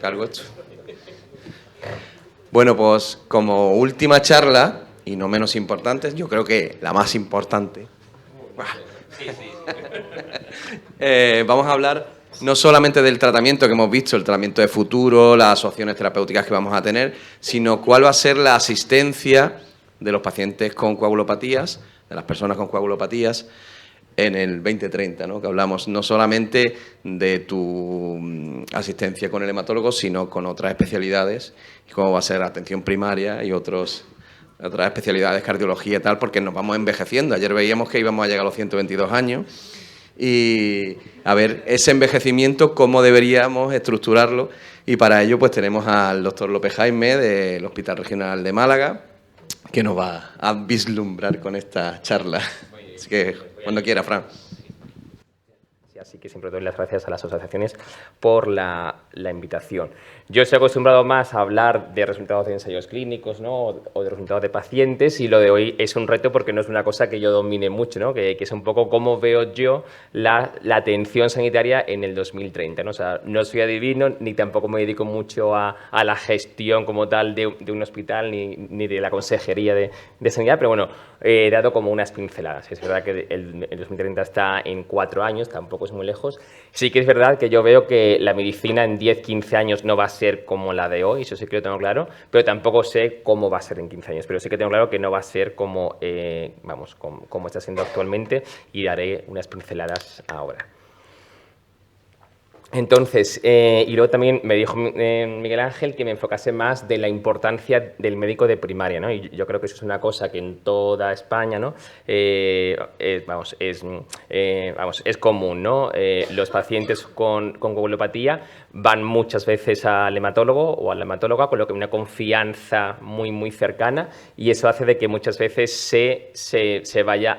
cargo esto. Bueno, pues como última charla, y no menos importante, yo creo que la más importante, vamos a hablar no solamente del tratamiento que hemos visto, el tratamiento de futuro, las opciones terapéuticas que vamos a tener, sino cuál va a ser la asistencia de los pacientes con coagulopatías, de las personas con coagulopatías, en el 2030, ¿no? Que hablamos no solamente de tu asistencia con el hematólogo, sino con otras especialidades, y cómo va a ser atención primaria y otras especialidades, cardiología y tal, porque nos vamos envejeciendo. Ayer veíamos que íbamos a llegar a los 122 años y a ver ese envejecimiento, cómo deberíamos estructurarlo, y para ello pues tenemos al doctor López Jaime del Hospital Regional de Málaga, que nos va a vislumbrar con esta charla. Así que, cuando quiera, Fran. Así que siempre doy las gracias a las asociaciones por la invitación. Yo estoy acostumbrado más a hablar de resultados de ensayos clínicos, ¿no? O de resultados de pacientes, y lo de hoy es un reto porque no es una cosa que yo domine mucho, ¿no? Que es un poco cómo veo yo la atención sanitaria en el 2030, ¿no? O sea, no soy adivino ni tampoco me dedico mucho a la gestión como tal de un hospital ni de la consejería de sanidad, pero bueno, he dado como unas pinceladas. Es verdad que el 2030 está en 4 años, tampoco es muy lejos. Sí que es verdad que yo veo que la medicina en 10, 15 años no va a ser como la de hoy, eso sí que lo tengo claro, pero tampoco sé cómo va a ser en 15 años. Pero sí que tengo claro que no va a ser como, como está siendo actualmente, y daré unas pinceladas ahora. Entonces, y luego también me dijo Miguel Ángel que me enfocase más de la importancia del médico de primaria, ¿no? Y yo creo que eso es una cosa que en toda España, ¿no? Es común, ¿no? Los pacientes con coagulopatía van muchas veces al hematólogo o a la hematóloga, con lo que hay una confianza muy, muy cercana, y eso hace de que muchas veces se vaya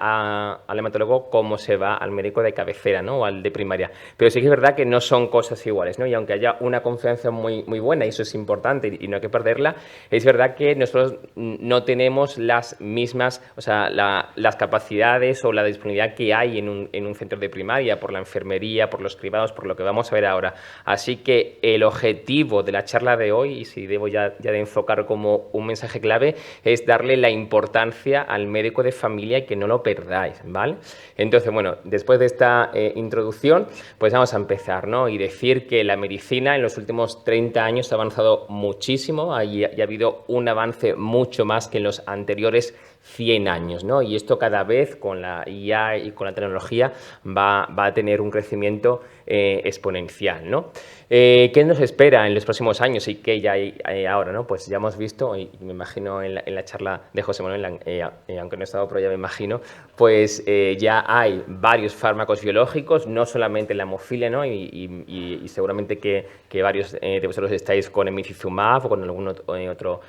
al hematólogo como se va al médico de cabecera, ¿no? O al de primaria. Pero sí que es verdad que no son cosas iguales, ¿no? Y aunque haya una confianza muy, muy buena, y eso es importante y no hay que perderla, es verdad que nosotros no tenemos las mismas, o sea, las capacidades o la disponibilidad que hay en un centro de primaria, por la enfermería, por los cribados, por lo que vamos a ver ahora. Así que el objetivo de la charla de hoy, y si debo ya de enfocar como un mensaje clave, es darle la importancia al médico de familia y que no lo perdáis, ¿vale? Entonces, bueno, después de esta introducción, pues vamos a empezar, ¿no? Y decir que la medicina en los últimos 30 años ha avanzado muchísimo, y ha habido un avance mucho más que en los anteriores 100 años, ¿no? Y esto cada vez con la IA y con la tecnología va a tener un crecimiento exponencial, ¿no? ¿Qué nos espera en los próximos años y qué ya hay ahora, ¿no? Pues ya hemos visto, y me imagino en la charla de José Manuel, aunque no he estado, pero ya me imagino, pues ya hay varios fármacos biológicos, no solamente la hemofilia, ¿no? Y seguramente que varios de vosotros estáis con emicizumab o con algún otro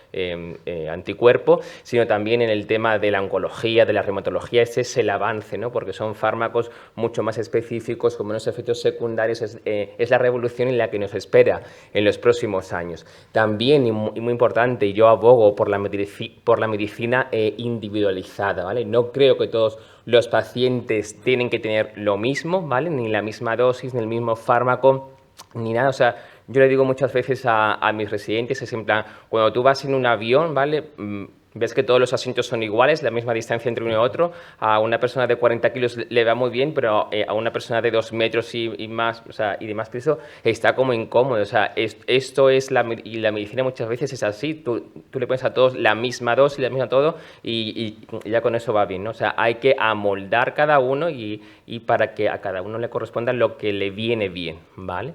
anticuerpo, sino también en el tema de la oncología, de la reumatología. Ese es el avance, ¿no? Porque son fármacos mucho más específicos, con menos efectos secundarios. Es la revolución en la que nos espera en los próximos años. También, y muy importante, y yo abogo por la medicina individualizada, ¿vale? No creo que todos los pacientes tienen que tener lo mismo, ¿vale? Ni la misma dosis, ni el mismo fármaco, ni nada. O sea, yo le digo muchas veces a mis residentes, es en plan, cuando tú vas en un avión, ¿vale? Ves que todos los asientos son iguales, la misma distancia entre uno y otro. A una persona de 40 kilos le va muy bien, pero a una persona de 2 metros y más, o sea, y de más peso está como incómodo. O sea, esto es y la medicina muchas veces es así. Tú le pones a todos la misma dosis, la misma todo, y ya con eso va bien, ¿no? O sea, hay que amoldar cada uno y para que a cada uno le corresponda lo que le viene bien, ¿vale?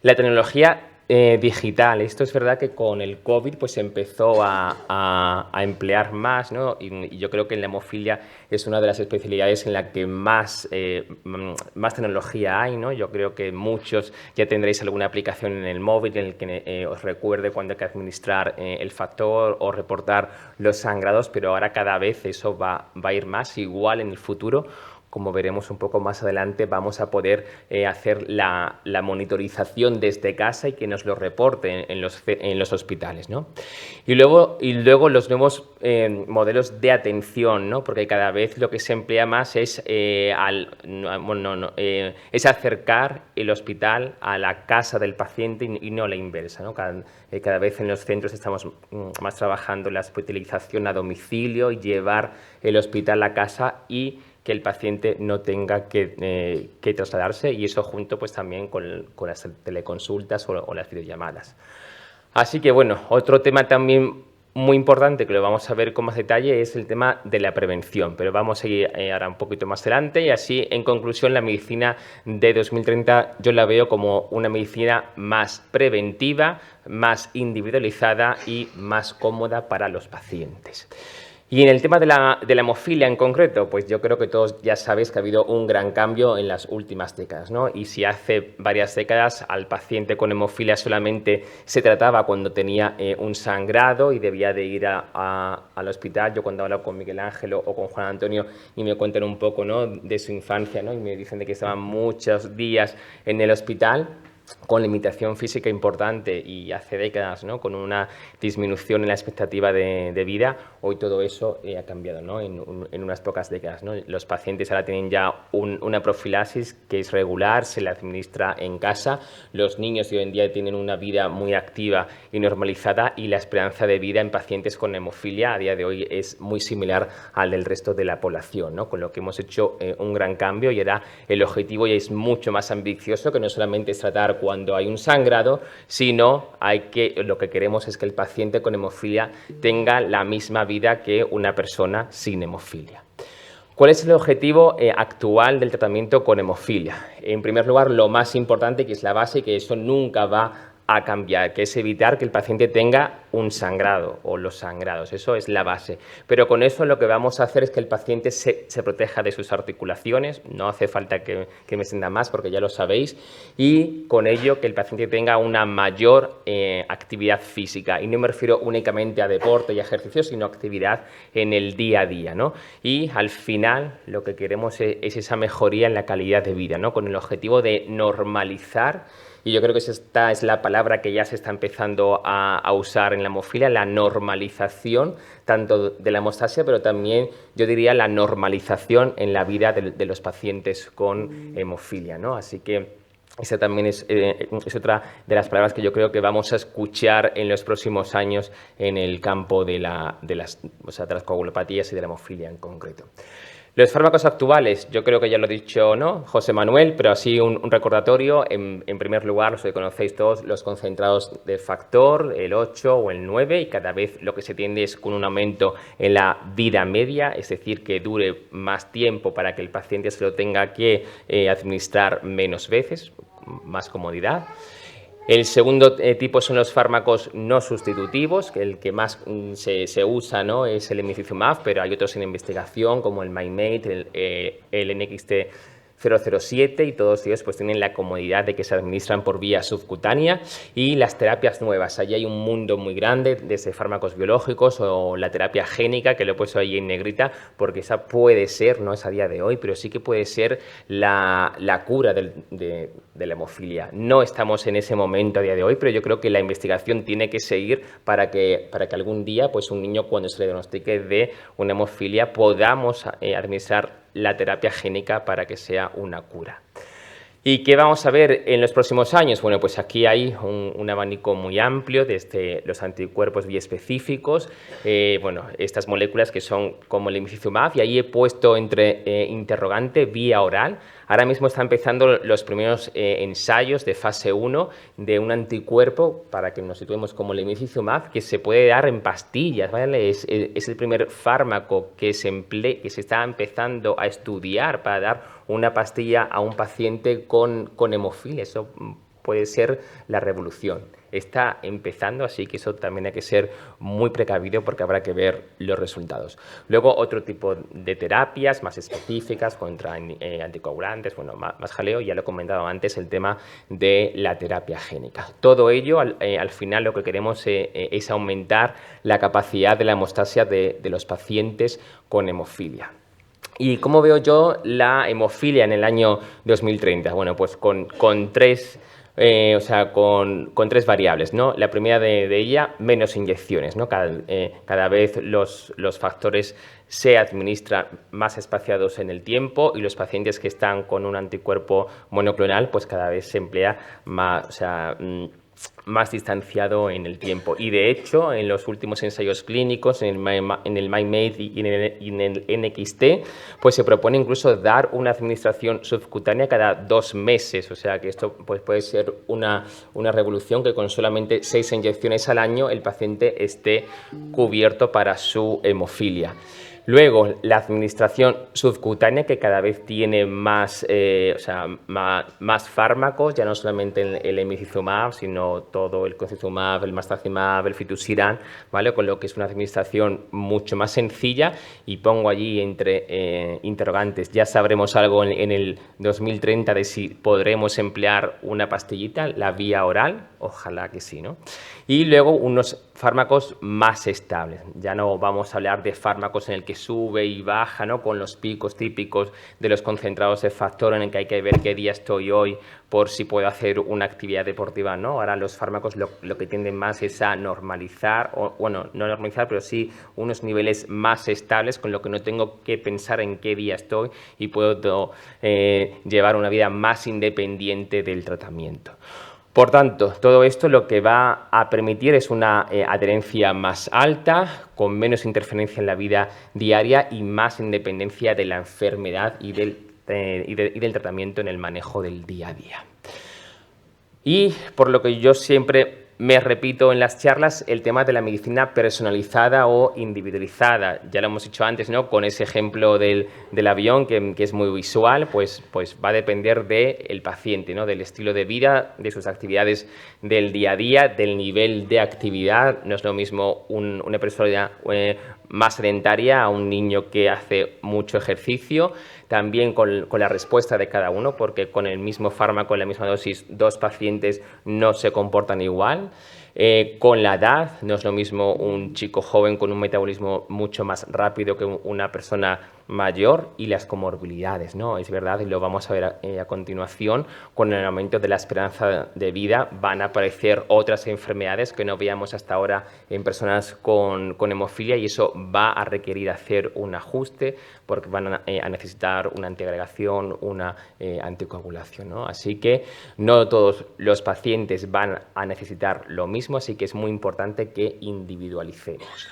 La tecnología digital. Esto es verdad que con el COVID pues empezó a emplear más, ¿no? Y yo creo que en la hemofilia es una de las especialidades en la que más tecnología hay, ¿no? Yo creo que muchos ya tendréis alguna aplicación en el móvil en el que os recuerde cuando hay que administrar el factor o reportar los sangrados, pero ahora cada vez eso va a ir más. Igual en el futuro, como veremos un poco más adelante, vamos a poder hacer la monitorización desde casa y que nos lo reporten en los hospitales, ¿no? Y luego los nuevos modelos de atención, ¿no? Porque cada vez lo que se emplea más es, es acercar el hospital a la casa del paciente y no la inversa, ¿no? Cada vez en los centros estamos más trabajando en la hospitalización a domicilio y llevar el hospital a casa y que el paciente no tenga que trasladarse, y eso junto pues también con las teleconsultas o las videollamadas. Así que bueno, otro tema también muy importante que lo vamos a ver con más detalle es el tema de la prevención, pero vamos a ir ahora un poquito más adelante. Y así, en conclusión, la medicina de 2030 yo la veo como una medicina más preventiva, más individualizada y más cómoda para los pacientes. Y en el tema de la hemofilia en concreto, pues yo creo que todos ya sabéis que ha habido un gran cambio en las últimas décadas, ¿no? Y si hace varias décadas al paciente con hemofilia solamente se trataba cuando tenía un sangrado y debía de ir al hospital, yo cuando hablo con Miguel Ángel o con Juan Antonio y me cuentan un poco, ¿no?, de su infancia, ¿no?, y me dicen de que estaban muchos días en el hospital con limitación física importante y hace décadas, ¿no?, con una disminución en la expectativa de vida, hoy todo eso ha cambiado, ¿no?, en unas pocas décadas, ¿no? Los pacientes ahora tienen ya una profilaxis que es regular, se la administra en casa, los niños de hoy en día tienen una vida muy activa y normalizada y la esperanza de vida en pacientes con hemofilia a día de hoy es muy similar al del resto de la población, ¿no?, con lo que hemos hecho un gran cambio y ahora el objetivo ya es mucho más ambicioso, que no solamente es tratar cuando hay un sangrado, sino lo que queremos es que el paciente con hemofilia tenga la misma vida que una persona sin hemofilia. ¿Cuál es el objetivo actual del tratamiento con hemofilia? En primer lugar, lo más importante, que es la base, que eso nunca va a cambiar, que es evitar que el paciente tenga un sangrado o los sangrados. Eso es la base. Pero con eso lo que vamos a hacer es que el paciente se proteja de sus articulaciones, no hace falta que me extienda más porque ya lo sabéis, y con ello que el paciente tenga una mayor actividad física. Y no me refiero únicamente a deporte y ejercicio, sino actividad en el día a día, ¿no? Y al final lo que queremos es esa mejoría en la calidad de vida, ¿no?, con el objetivo de normalizar. Y yo creo que esta es la palabra que ya se está empezando a usar en la hemofilia, la normalización tanto de la hemostasia, pero también yo diría la normalización en la vida de los pacientes con hemofilia, ¿no? Así que esa también es otra de las palabras que yo creo que vamos a escuchar en los próximos años en el campo de las coagulopatías y de la hemofilia en concreto. Los fármacos actuales, yo creo que ya lo he dicho, ¿no?, José Manuel, pero así un recordatorio. En primer lugar, los que conocéis todos, los concentrados de factor, el 8 o el 9, y cada vez lo que se tiende es con un aumento en la vida media, es decir, que dure más tiempo para que el paciente se lo tenga que administrar menos veces, más comodidad. El segundo tipo son los fármacos no sustitutivos, que el que más se usa, ¿no?, es el emicizumab, pero hay otros en investigación como el Mymate, el NXT007, y todos ellos pues tienen la comodidad de que se administran por vía subcutánea. Y las terapias nuevas, allí hay un mundo muy grande, desde fármacos biológicos o la terapia génica, que lo he puesto ahí en negrita, porque esa puede ser, no es a día de hoy, pero sí que puede ser la cura de la hemofilia. No estamos en ese momento a día de hoy, pero yo creo que la investigación tiene que seguir para que algún día pues un niño, cuando se le diagnostique de una hemofilia, podamos administrar la terapia génica para que sea una cura. ¿Y qué vamos a ver en los próximos años? Bueno, pues aquí hay un abanico muy amplio, desde los anticuerpos biespecíficos, estas moléculas que son como el emicizumab, y ahí he puesto entre interrogante vía oral. Ahora mismo están empezando los primeros ensayos de fase 1 de un anticuerpo, para que nos situemos, como el emicizumab, que se puede dar en pastillas, ¿vale? Es el primer fármaco que se está empezando a estudiar para dar una pastilla a un paciente con hemofilia. Eso puede ser la revolución. Está empezando, así que eso también hay que ser muy precavido porque habrá que ver los resultados. Luego, otro tipo de terapias más específicas contra anticoagulantes, más jaleo, ya lo he comentado antes, el tema de la terapia génica. Todo ello, al final, lo que queremos es aumentar la capacidad de la hemostasia de los pacientes con hemofilia. ¿Y cómo veo yo la hemofilia en el año 2030? Bueno, pues con tres, con tres variables, ¿no? La primera de ella, menos inyecciones, ¿no? Cada vez los factores se administran más espaciados en el tiempo y los pacientes que están con un anticuerpo monoclonal, pues cada vez se emplea más, más distanciado en el tiempo. Y de hecho, en los últimos ensayos clínicos, en el MyMate y en el NXT, pues se propone incluso dar una administración subcutánea cada 2 meses. O sea que esto pues, puede ser una revolución, que con solamente 6 inyecciones al año el paciente esté cubierto para su hemofilia. Luego, la administración subcutánea, que cada vez tiene más, más fármacos, ya no solamente el emicizumab, sino todo el concizumab, el marstacimab, el fitusiran, ¿vale? Con lo que es una administración mucho más sencilla. Y pongo allí entre interrogantes, ya sabremos algo en el 2030 de si podremos emplear una pastillita, la vía oral, ojalá que sí, ¿no? Y luego unos fármacos más estables. Ya no vamos a hablar de fármacos en el que sube y baja, ¿no? Con los picos típicos de los concentrados de factor, en el que hay que ver qué día estoy hoy por si puedo hacer una actividad deportiva, ¿no? Ahora los fármacos lo que tienden más es a normalizar, o bueno, no normalizar, pero sí unos niveles más estables, con lo que no tengo que pensar en qué día estoy y puedo llevar una vida más independiente del tratamiento. Por tanto, todo esto lo que va a permitir es una adherencia más alta, con menos interferencia en la vida diaria y más independencia de la enfermedad y del tratamiento en el manejo del día a día. Y por lo que yo siempre me repito en las charlas, el tema de la medicina personalizada o individualizada. Ya lo hemos dicho antes, ¿no? Con ese ejemplo del avión, que es muy visual, pues va a depender del paciente, ¿no? Del estilo de vida, de sus actividades del día a día, del nivel de actividad. No es lo mismo una persona más sedentaria a un niño que hace mucho ejercicio. También con la respuesta de cada uno, porque con el mismo fármaco, en la misma dosis, 2 pacientes no se comportan igual. Con la edad, no es lo mismo un chico joven con un metabolismo mucho más rápido que una persona mayor, y las comorbilidades, ¿no? Es verdad, y lo vamos a ver a continuación, con el aumento de la esperanza de vida van a aparecer otras enfermedades que no veíamos hasta ahora en personas con hemofilia, y eso va a requerir hacer un ajuste, porque van a necesitar una antiagregación, una anticoagulación, ¿no? Así que no todos los pacientes van a necesitar lo mismo, así que es muy importante que individualicemos.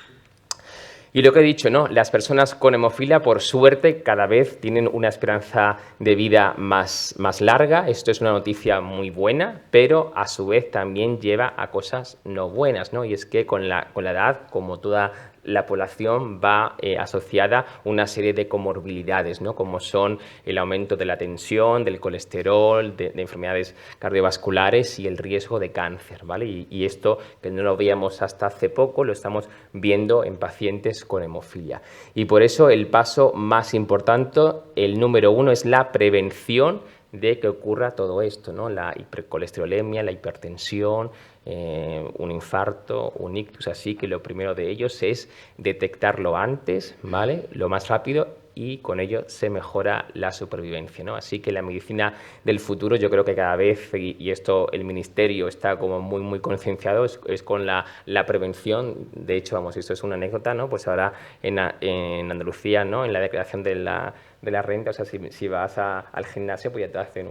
Y lo que he dicho, ¿no? Las personas con hemofilia, por suerte, cada vez tienen una esperanza de vida más larga. Esto es una noticia muy buena, pero a su vez también lleva a cosas no buenas, ¿no? Y es que con la edad, como toda la población, va asociada una serie de comorbilidades, ¿no? Como son el aumento de la tensión, del colesterol, de enfermedades cardiovasculares y el riesgo de cáncer, ¿vale? Y esto, que no lo veíamos hasta hace poco, lo estamos viendo en pacientes con hemofilia. Y por eso el paso más importante, el número 1, es la prevención de que ocurra todo esto, ¿no? La hipercolesterolemia, la hipertensión, un infarto, un ictus. Así que lo primero de ellos es detectarlo antes, ¿vale? Lo más rápido, y con ello se mejora la supervivencia, ¿no? Así que la medicina del futuro, yo creo que cada vez, y esto el Ministerio está como muy concienciado, es con la prevención. De hecho, vamos, esto es una anécdota, ¿no? Pues ahora en Andalucía, ¿no? En la declaración de la renta, o sea, si vas al gimnasio, pues ya te hacen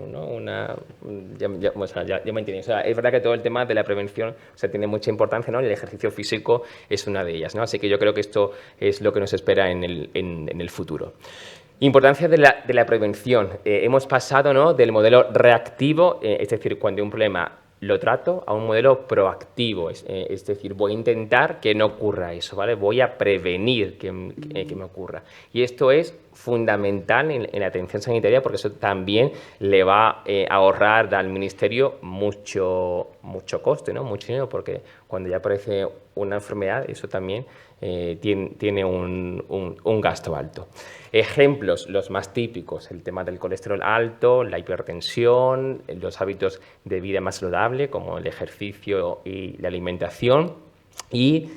ya me entiendes. O sea, es verdad que todo el tema de la prevención, o sea, tiene mucha importancia, ¿no? Y el ejercicio físico es una de ellas, ¿no? Así que yo creo que esto es lo que nos espera en el futuro. Importancia de la prevención. Hemos pasado, ¿no? Del modelo reactivo, es decir, cuando hay un problema lo trato, a un modelo proactivo, es decir, voy a intentar que no ocurra eso, ¿vale? Voy a prevenir que me ocurra. Y esto es fundamental en la atención sanitaria, porque eso también le va a ahorrar al Ministerio mucho coste, ¿no? Mucho dinero, porque cuando ya aparece una enfermedad, eso también tiene un gasto alto. Ejemplos, los más típicos: el tema del colesterol alto, la hipertensión, los hábitos de vida más saludable, como el ejercicio y la alimentación. Y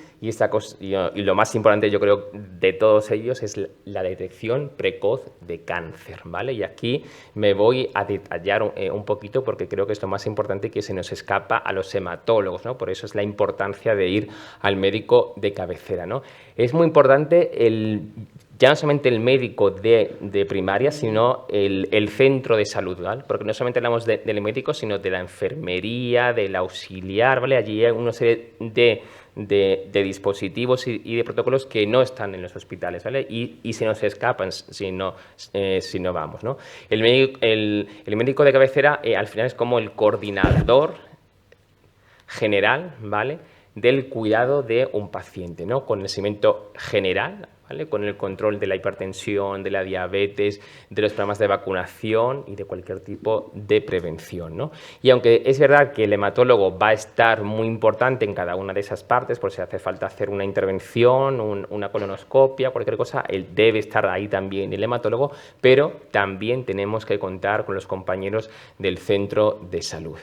lo más importante, yo creo, de todos ellos es la detección precoz de cáncer, ¿vale? Y aquí me voy a detallar un poquito porque creo que es lo más importante que se nos escapa a los hematólogos, ¿no? Por eso es la importancia de ir al médico de cabecera, ¿no? Es muy importante ya no solamente el médico de primaria, sino el centro de salud, ¿vale? Porque no solamente hablamos del médico, sino de la enfermería, del auxiliar, ¿vale? Allí hay una serie de dispositivos y de protocolos que no están en los hospitales, ¿vale? Y se nos escapan si no vamos, ¿no? El médico de cabecera al final es como el coordinador general, ¿vale?, del cuidado de un paciente, ¿no?, con el seguimiento general, ¿vale?, con el control de la hipertensión, de la diabetes, de los programas de vacunación y de cualquier tipo de prevención, ¿no? Y aunque es verdad que el hematólogo va a estar muy importante en cada una de esas partes, por si hace falta hacer una intervención, una colonoscopia, cualquier cosa, él debe estar ahí también, el hematólogo, pero también tenemos que contar con los compañeros del centro de salud.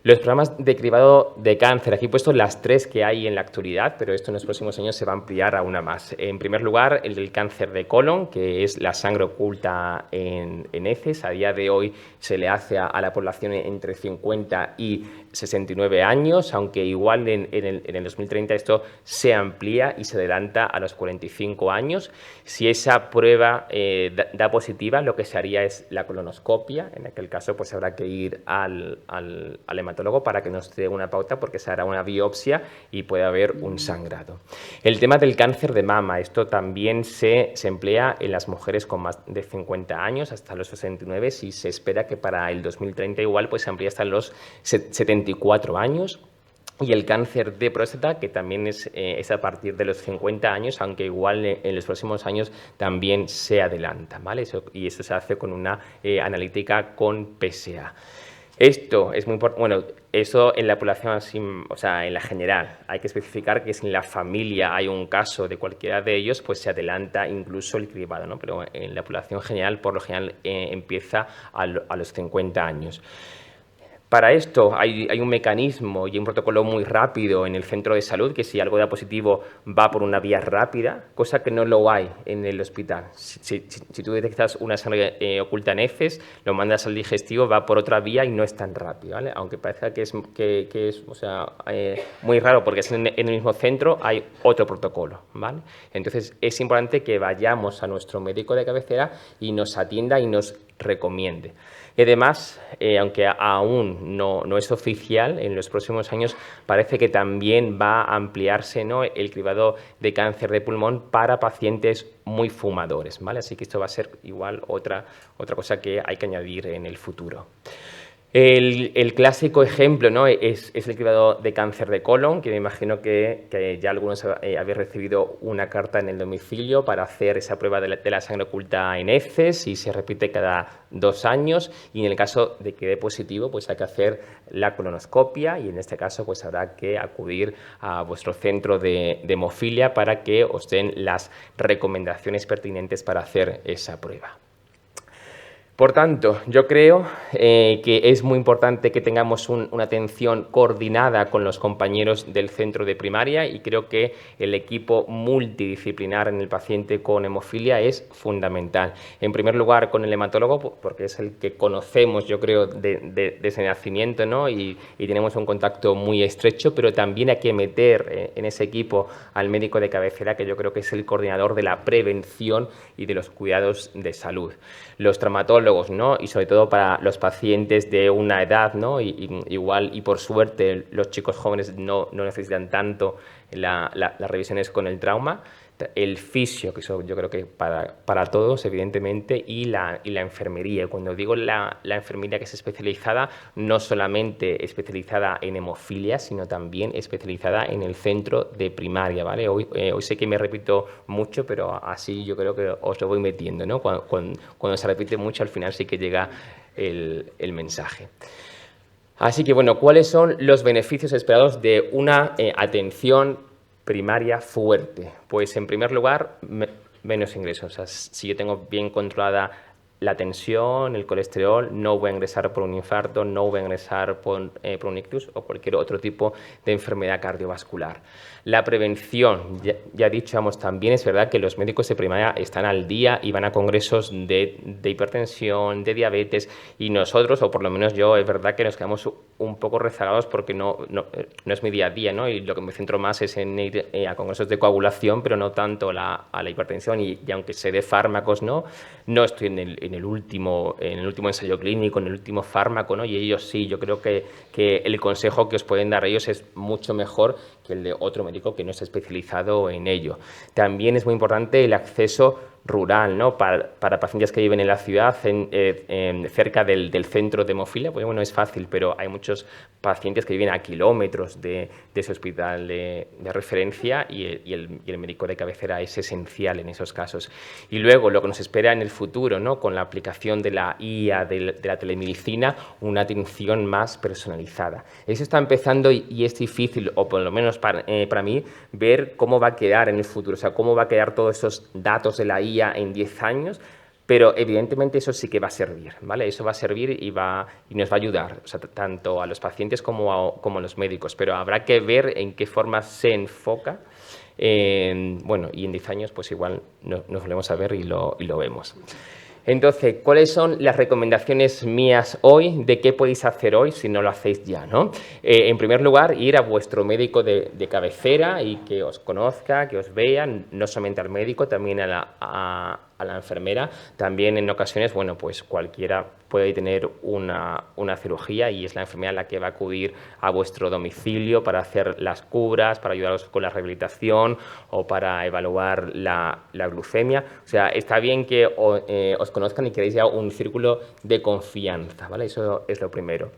Los programas de cribado de cáncer, aquí he puesto las 3 que hay en la actualidad, pero esto en los próximos años se va a ampliar a una más. En primer lugar, el del cáncer de colon, que es la sangre oculta en heces. A día de hoy se le hace a la población entre 50 y 69 años, aunque igual en el 2030 esto se amplía y se adelanta a los 45 años. Si esa prueba da positiva, lo que se haría es la colonoscopia. En aquel caso, pues habrá que ir al hematólogo para que nos dé una pauta, porque se hará una biopsia y puede haber un sangrado. El tema del cáncer de mama, esto también se emplea en las mujeres con más de 50 años hasta los 69 y se espera que para el 2030 igual pues se amplíe hasta los 74 años. Y el cáncer de próstata, que también es a partir de los 50 años, aunque igual en los próximos años también se adelanta, ¿vale? Y eso se hace con una analítica con PSA. Esto es muy importante. Bueno, eso en la población así, o sea, en la general. Hay que especificar que si en la familia hay un caso de cualquiera de ellos, pues se adelanta incluso el cribado, ¿no? Pero en la población general, por lo general, empieza a los 50 años. Para esto hay un mecanismo y un protocolo muy rápido en el centro de salud, que si algo da positivo va por una vía rápida, cosa que no lo hay en el hospital. Si tú detectas una sangre oculta en heces, lo mandas al digestivo, va por otra vía y no es tan rápido, ¿vale? Aunque parezca que es o sea, muy raro, porque es en el mismo centro, hay otro protocolo, ¿vale? Entonces es importante que vayamos a nuestro médico de cabecera y nos atienda y nos recomiende. Y además, aunque aún no es oficial, en los próximos años parece que también va a ampliarse, ¿no?, el cribado de cáncer de pulmón para pacientes muy fumadores, ¿vale? Así que esto va a ser igual otra cosa que hay que añadir en el futuro. El clásico ejemplo, ¿no?, es el cribado de cáncer de colon, que me imagino que ya algunos habéis recibido una carta en el domicilio para hacer esa prueba de la sangre oculta en heces, y se repite cada 2 años, y en el caso de que dé positivo, pues hay que hacer la colonoscopia, y en este caso pues habrá que acudir a vuestro centro de hemofilia para que os den las recomendaciones pertinentes para hacer esa prueba. Por tanto, yo creo que es muy importante que tengamos una atención coordinada con los compañeros del centro de primaria, y creo que el equipo multidisciplinar en el paciente con hemofilia es fundamental. En primer lugar, con el hematólogo, porque es el que conocemos, yo creo, desde nacimiento, ¿no? Y tenemos un contacto muy estrecho, pero también hay que meter en ese equipo al médico de cabecera, que yo creo que es el coordinador de la prevención y de los cuidados de salud. Los traumatólogos, ¿no?, y sobre todo para los pacientes de una edad, ¿no?, igual, y por suerte los chicos jóvenes no necesitan tanto las revisiones con el trauma. El fisio, que eso yo creo que para todos, evidentemente, y la enfermería. Cuando digo la enfermería que es especializada, no solamente especializada en hemofilia, sino también especializada en el centro de primaria, ¿vale? Hoy sé que me repito mucho, pero así yo creo que os lo voy metiendo, ¿no? Cuando se repite mucho, al final sí que llega el mensaje. Así que, bueno, ¿cuáles son los beneficios esperados de una atención primaria fuerte? Pues en primer lugar, menos ingresos. O sea, si yo tengo bien controlada la tensión, el colesterol, no voy a ingresar por un infarto, no voy a ingresar por un ictus o cualquier otro tipo de enfermedad cardiovascular. La prevención, ya dicho, también es verdad que los médicos de primaria están al día y van a congresos de hipertensión, de diabetes, y nosotros, o por lo menos yo, es verdad que nos quedamos un poco rezagados porque no es mi día a día, ¿no? Y lo que me centro más es en ir a congresos de coagulación, pero no tanto a la hipertensión, y aunque sé de fármacos, no estoy en el último ensayo clínico, en el último fármaco, ¿no? Y ellos sí, yo creo que el consejo que os pueden dar ellos es mucho mejor que el de otro médico que no está especializado en ello. También es muy importante el acceso rural, ¿no? Para pacientes que viven en la ciudad, cerca del centro de hemofilia, pues bueno, es fácil, pero hay muchos pacientes que viven a kilómetros de ese hospital de referencia, y el médico de cabecera es esencial en esos casos. Y luego, lo que nos espera en el futuro, ¿no? Con la aplicación de la IA, de la telemedicina, una atención más personalizada. Eso está empezando y es difícil, o por lo menos para mí, ver cómo va a quedar en el futuro, o sea, cómo va a quedar todos esos datos de la IA en 10 años, pero evidentemente eso sí que va a servir, ¿vale? Eso va a servir y nos va a ayudar, o sea, tanto a los pacientes como a los médicos, pero habrá que ver en qué forma se enfoca. Bueno, y en 10 años pues igual nos volvemos a ver y lo vemos. Entonces, ¿cuáles son las recomendaciones mías hoy de qué podéis hacer hoy si no lo hacéis ya, ¿no? En primer lugar, ir a vuestro médico de cabecera y que os conozca, que os vea, no solamente al médico, también a la enfermera. También en ocasiones, bueno, pues cualquiera puede tener una cirugía y es la enfermera la que va a acudir a vuestro domicilio para hacer las curas, para ayudaros con la rehabilitación o para evaluar la glucemia. O sea, está bien que os conozcan y queréis ya un círculo de confianza, ¿vale? Eso es lo primero.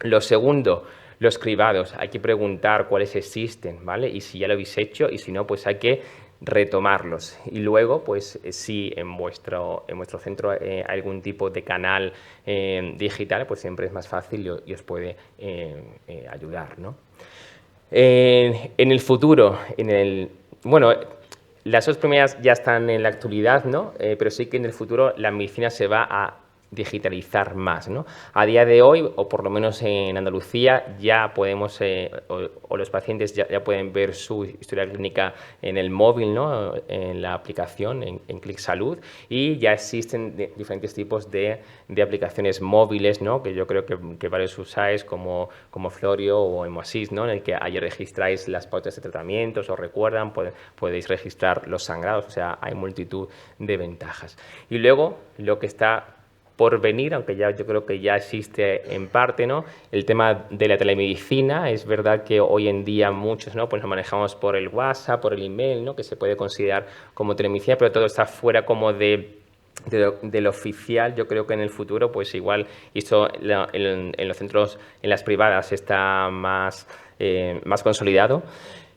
Lo segundo, los cribados. Hay que preguntar cuáles existen, ¿vale? Y si ya lo habéis hecho, y si no, pues hay que retomarlos. Y luego, pues si en vuestro centro hay algún tipo de canal digital, pues siempre es más fácil y os puede ayudar, ¿no? En el futuro, bueno, las dos primeras ya están en la actualidad, ¿no? Pero sí que en el futuro la medicina se va a digitalizar más, ¿no? A día de hoy, o por lo menos en Andalucía, ya podemos, o los pacientes ya pueden ver su historia clínica en el móvil, ¿no? En la aplicación, en Clic Salud, y ya existen diferentes tipos de aplicaciones móviles, ¿no? Que yo creo que varios usáis, como Florio o Hemoassist, ¿no? En el que ahí registráis las pautas de tratamientos, os recuerdan, podéis registrar los sangrados, o sea, hay multitud de ventajas. Y luego, lo que está por venir, aunque ya yo creo que ya existe en parte, ¿no? El tema de la telemedicina. Es verdad que hoy en día muchos, ¿no? Pues lo manejamos por el WhatsApp, por el email, ¿no? Que se puede considerar como telemedicina, pero todo está fuera como de lo oficial. Yo creo que en el futuro, pues igual, esto en los centros, en las privadas, está más consolidado.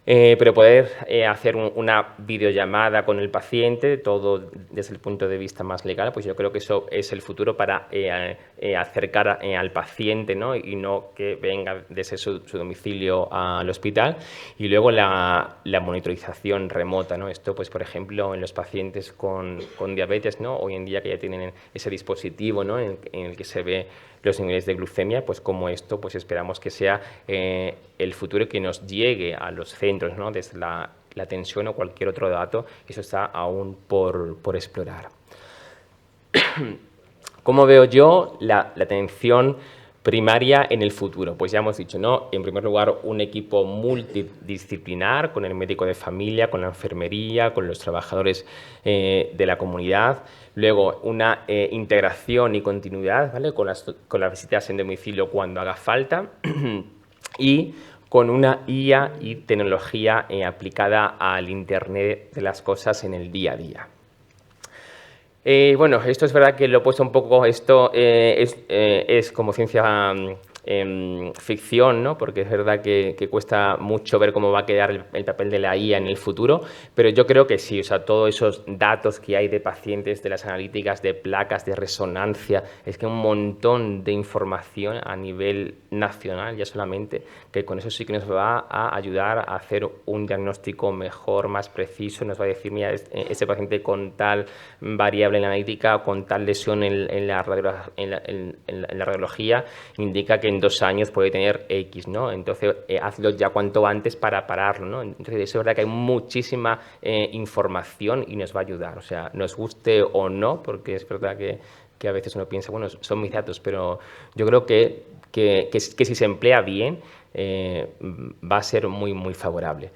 Pero poder hacer una videollamada con el paciente, todo desde el punto de vista más legal, pues yo creo que eso es el futuro para acercar al paciente, ¿no? Y no que venga desde su domicilio al hospital. Y luego la monitorización remota, ¿no? Esto, pues por ejemplo, en los pacientes con diabetes, ¿no? Hoy en día que ya tienen ese dispositivo, ¿no? En el que se ve los niveles de glucemia, pues como esto, pues esperamos que sea el futuro que nos llegue a los centros, ¿no? Desde la tensión o cualquier otro dato. Eso está aún por explorar. ¿Cómo veo yo la atención primaria en el futuro? Pues ya hemos dicho, ¿no? En primer lugar, un equipo multidisciplinar con el médico de familia, con la enfermería, con los trabajadores de la comunidad. Luego, una integración y continuidad, ¿vale? Con las visitas en domicilio cuando haga falta. Y con una IA y tecnología aplicada al Internet de las cosas en el día a día. Bueno, esto es verdad que lo he puesto un poco, esto es como ciencia ficción, ¿no? Porque es verdad que cuesta mucho ver cómo va a quedar el papel de la IA en el futuro, pero yo creo que sí, o sea, todos esos datos que hay de pacientes, de las analíticas, de placas, de resonancia, es que un montón de información a nivel nacional ya solamente, que con eso sí que nos va a ayudar a hacer un diagnóstico mejor, más preciso, nos va a decir, mira, ese paciente con tal variable en la analítica, con tal lesión en la radiología, indica que en 2 años puede tener X, ¿no? Entonces, hazlo ya cuanto antes para pararlo, ¿no? Entonces, eso es verdad que hay muchísima información y nos va a ayudar, o sea, nos guste o no, porque es verdad que a veces uno piensa, bueno, son mis datos, pero yo creo que si se emplea bien, va a ser muy, muy favorable.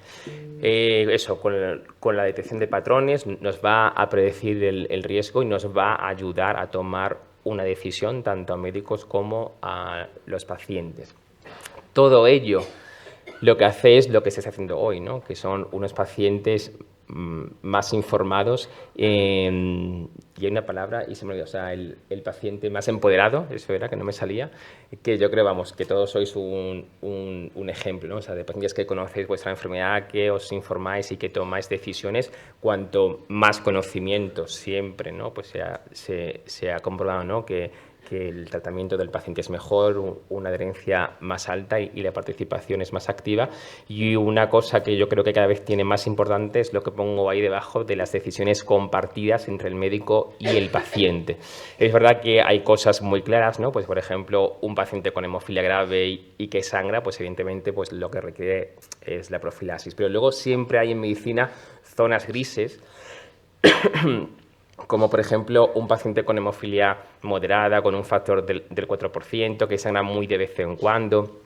Eso, con la detección de patrones nos va a predecir el riesgo y nos va a ayudar a tomar una decisión tanto a médicos como a los pacientes. Todo ello lo que hace es lo que se está haciendo hoy, ¿no? Que son unos pacientes más informados y hay una palabra y se me olvidó, o sea, el paciente más empoderado, eso era, que no me salía, que yo creo, vamos, que todos sois un ejemplo, ¿no? O sea, de pacientes que conocéis vuestra enfermedad, que os informáis y que tomáis decisiones, cuanto más conocimiento siempre, ¿no? Pues se ha comprobado, ¿no? Que el tratamiento del paciente es mejor, una adherencia más alta y la participación es más activa. Y una cosa que yo creo que cada vez tiene más importante es lo que pongo ahí debajo de las decisiones compartidas entre el médico y el paciente. Es verdad que hay cosas muy claras, ¿no? Pues, por ejemplo, un paciente con hemofilia grave y que sangra, pues evidentemente pues, lo que requiere es la profilaxis. Pero luego siempre hay en medicina zonas grises como por ejemplo un paciente con hemofilia moderada, con un factor del 4%, que sangra muy de vez en cuando,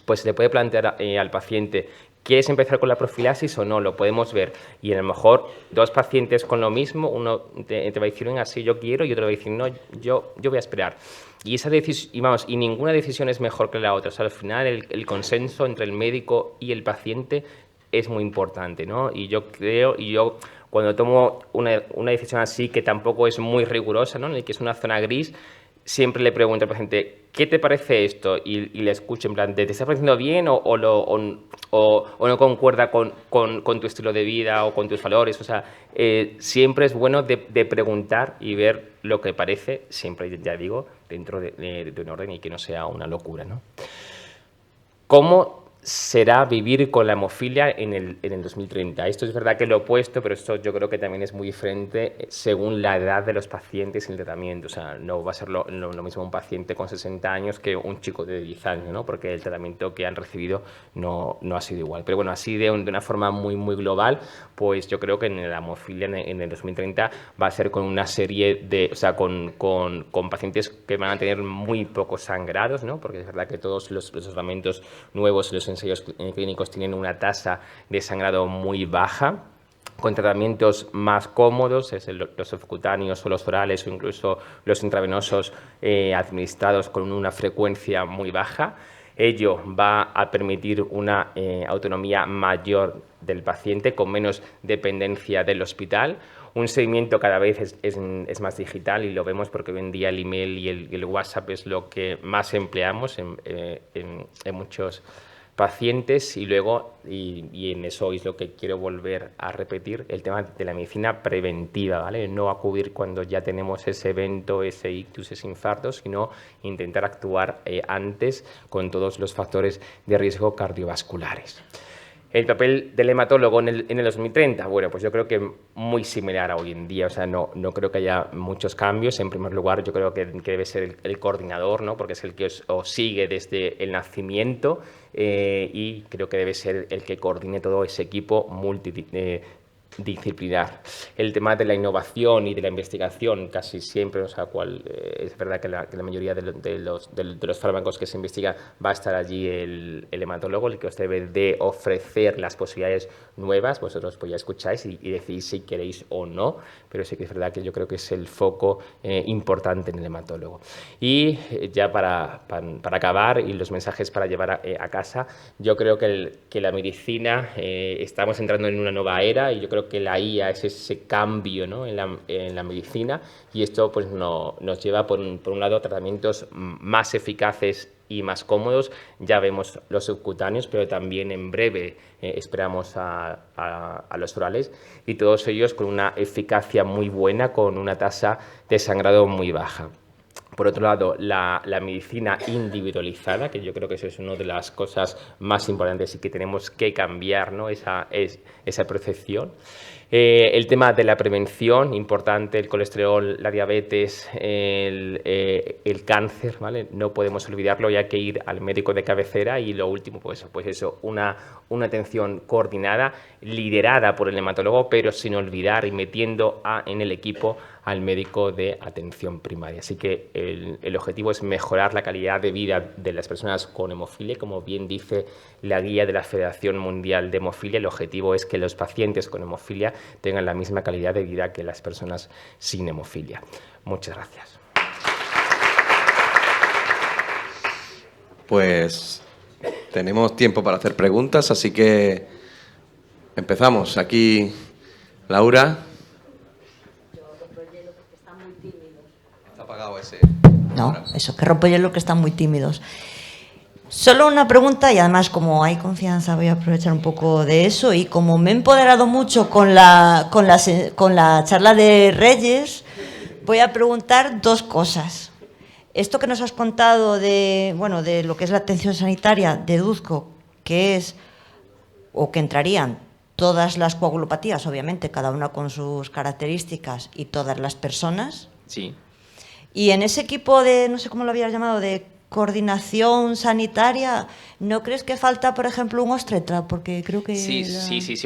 pues se le puede plantear al paciente, ¿quieres empezar con la profilaxis o no? Lo podemos ver. Y a lo mejor 2 pacientes con lo mismo, uno te va a decir, venga, sí, yo quiero, y otro va a decir, no, yo voy a esperar. Y esa decisión, y ninguna decisión es mejor que la otra. O sea, al final el consenso entre el médico y el paciente es muy importante, ¿no? Y yo creo, cuando tomo una decisión así, que tampoco es muy rigurosa, ¿no? En el que es una zona gris, siempre le pregunto al paciente, ¿qué te parece esto? Y le escucho en plan, ¿te está pareciendo bien o no concuerda con tu estilo de vida o con tus valores? O sea, siempre es bueno de preguntar y ver lo que parece, siempre, ya digo, dentro de un orden y que no sea una locura, ¿no? ¿Cómo será vivir con la hemofilia en el 2030? Esto es verdad que lo he puesto, pero esto yo creo que también es muy diferente según la edad de los pacientes en el tratamiento. O sea, no va a ser lo mismo un paciente con 60 años que un chico de 10 años, ¿no? Porque el tratamiento que han recibido no ha sido igual. Pero bueno, así de una forma muy, muy global, pues yo creo que en la hemofilia en el 2030 va a ser con una serie de, o sea, con pacientes que van a tener muy pocos sangrados, ¿no? Porque es verdad que todos los tratamientos nuevos, los ensayos clínicos tienen una tasa de sangrado muy baja, con tratamientos más cómodos, los subcutáneos o los orales o incluso los intravenosos administrados con una frecuencia muy baja. Ello va a permitir una autonomía mayor del paciente con menos dependencia del hospital. Un seguimiento cada vez es más digital y lo vemos porque hoy en día el email y el WhatsApp es lo que más empleamos en muchos pacientes y luego, y en eso es lo que quiero volver a repetir, el tema de la medicina preventiva, ¿vale? No acudir cuando ya tenemos ese evento, ese ictus, ese infarto, sino intentar actuar antes con todos los factores de riesgo cardiovasculares. El papel del hematólogo en el 2030, bueno, pues yo creo que muy similar a hoy en día, o sea, no creo que haya muchos cambios. En primer lugar, yo creo que debe ser el coordinador, ¿no? Porque es el que os sigue desde el nacimiento y creo que debe ser el que coordine todo ese equipo multidisciplinar. El tema de la innovación y de la investigación, casi siempre, o sea, es verdad que la mayoría de los fármacos que se investigan va a estar allí el hematólogo, el que os debe de ofrecer las posibilidades nuevas. Vosotros pues ya escucháis y decidís si queréis o no, pero sí que es verdad que yo creo que es el foco importante en el hematólogo. Y ya para acabar y los mensajes para llevar a casa, yo creo que la medicina, estamos entrando en una nueva era y yo creo creo que la IA es ese cambio, ¿no?, en la medicina, y esto pues nos lleva, por un lado, a tratamientos más eficaces y más cómodos. Ya vemos los subcutáneos, pero también en breve esperamos a los orales, y todos ellos con una eficacia muy buena, con una tasa de sangrado muy baja. Por otro lado, la medicina individualizada, que yo creo que eso es una de las cosas más importantes y que tenemos que cambiar, ¿no?, esa percepción. El tema de la prevención, importante, el colesterol, la diabetes, el cáncer, ¿vale? No podemos olvidarlo, y hay que ir al médico de cabecera. Y lo último, pues eso, una atención coordinada, liderada por el hematólogo, pero sin olvidar y metiendo en el equipo al médico de atención primaria. Así que el objetivo es mejorar la calidad de vida de las personas con hemofilia. Como bien dice la guía de la Federación Mundial de Hemofilia, el objetivo es que los pacientes con hemofilia tengan la misma calidad de vida que las personas sin hemofilia. Muchas gracias. Pues tenemos tiempo para hacer preguntas, así que empezamos. Aquí, Laura. Está apagado ese. No, eso, que rompo hielo, que están muy tímidos. Solo una pregunta, y además, como hay confianza, voy a aprovechar un poco de eso. Y como me he empoderado mucho con la charla de Reyes, voy a preguntar dos cosas. Esto que nos has contado de lo que es la atención sanitaria, deduzco que es, o que entrarían todas las coagulopatías, obviamente, cada una con sus características, y todas las personas. Sí. Y en ese equipo de, no sé cómo lo habías llamado, de coordinación sanitaria, ¿no crees que falta, por ejemplo, un obstetra? Porque creo que... Sí,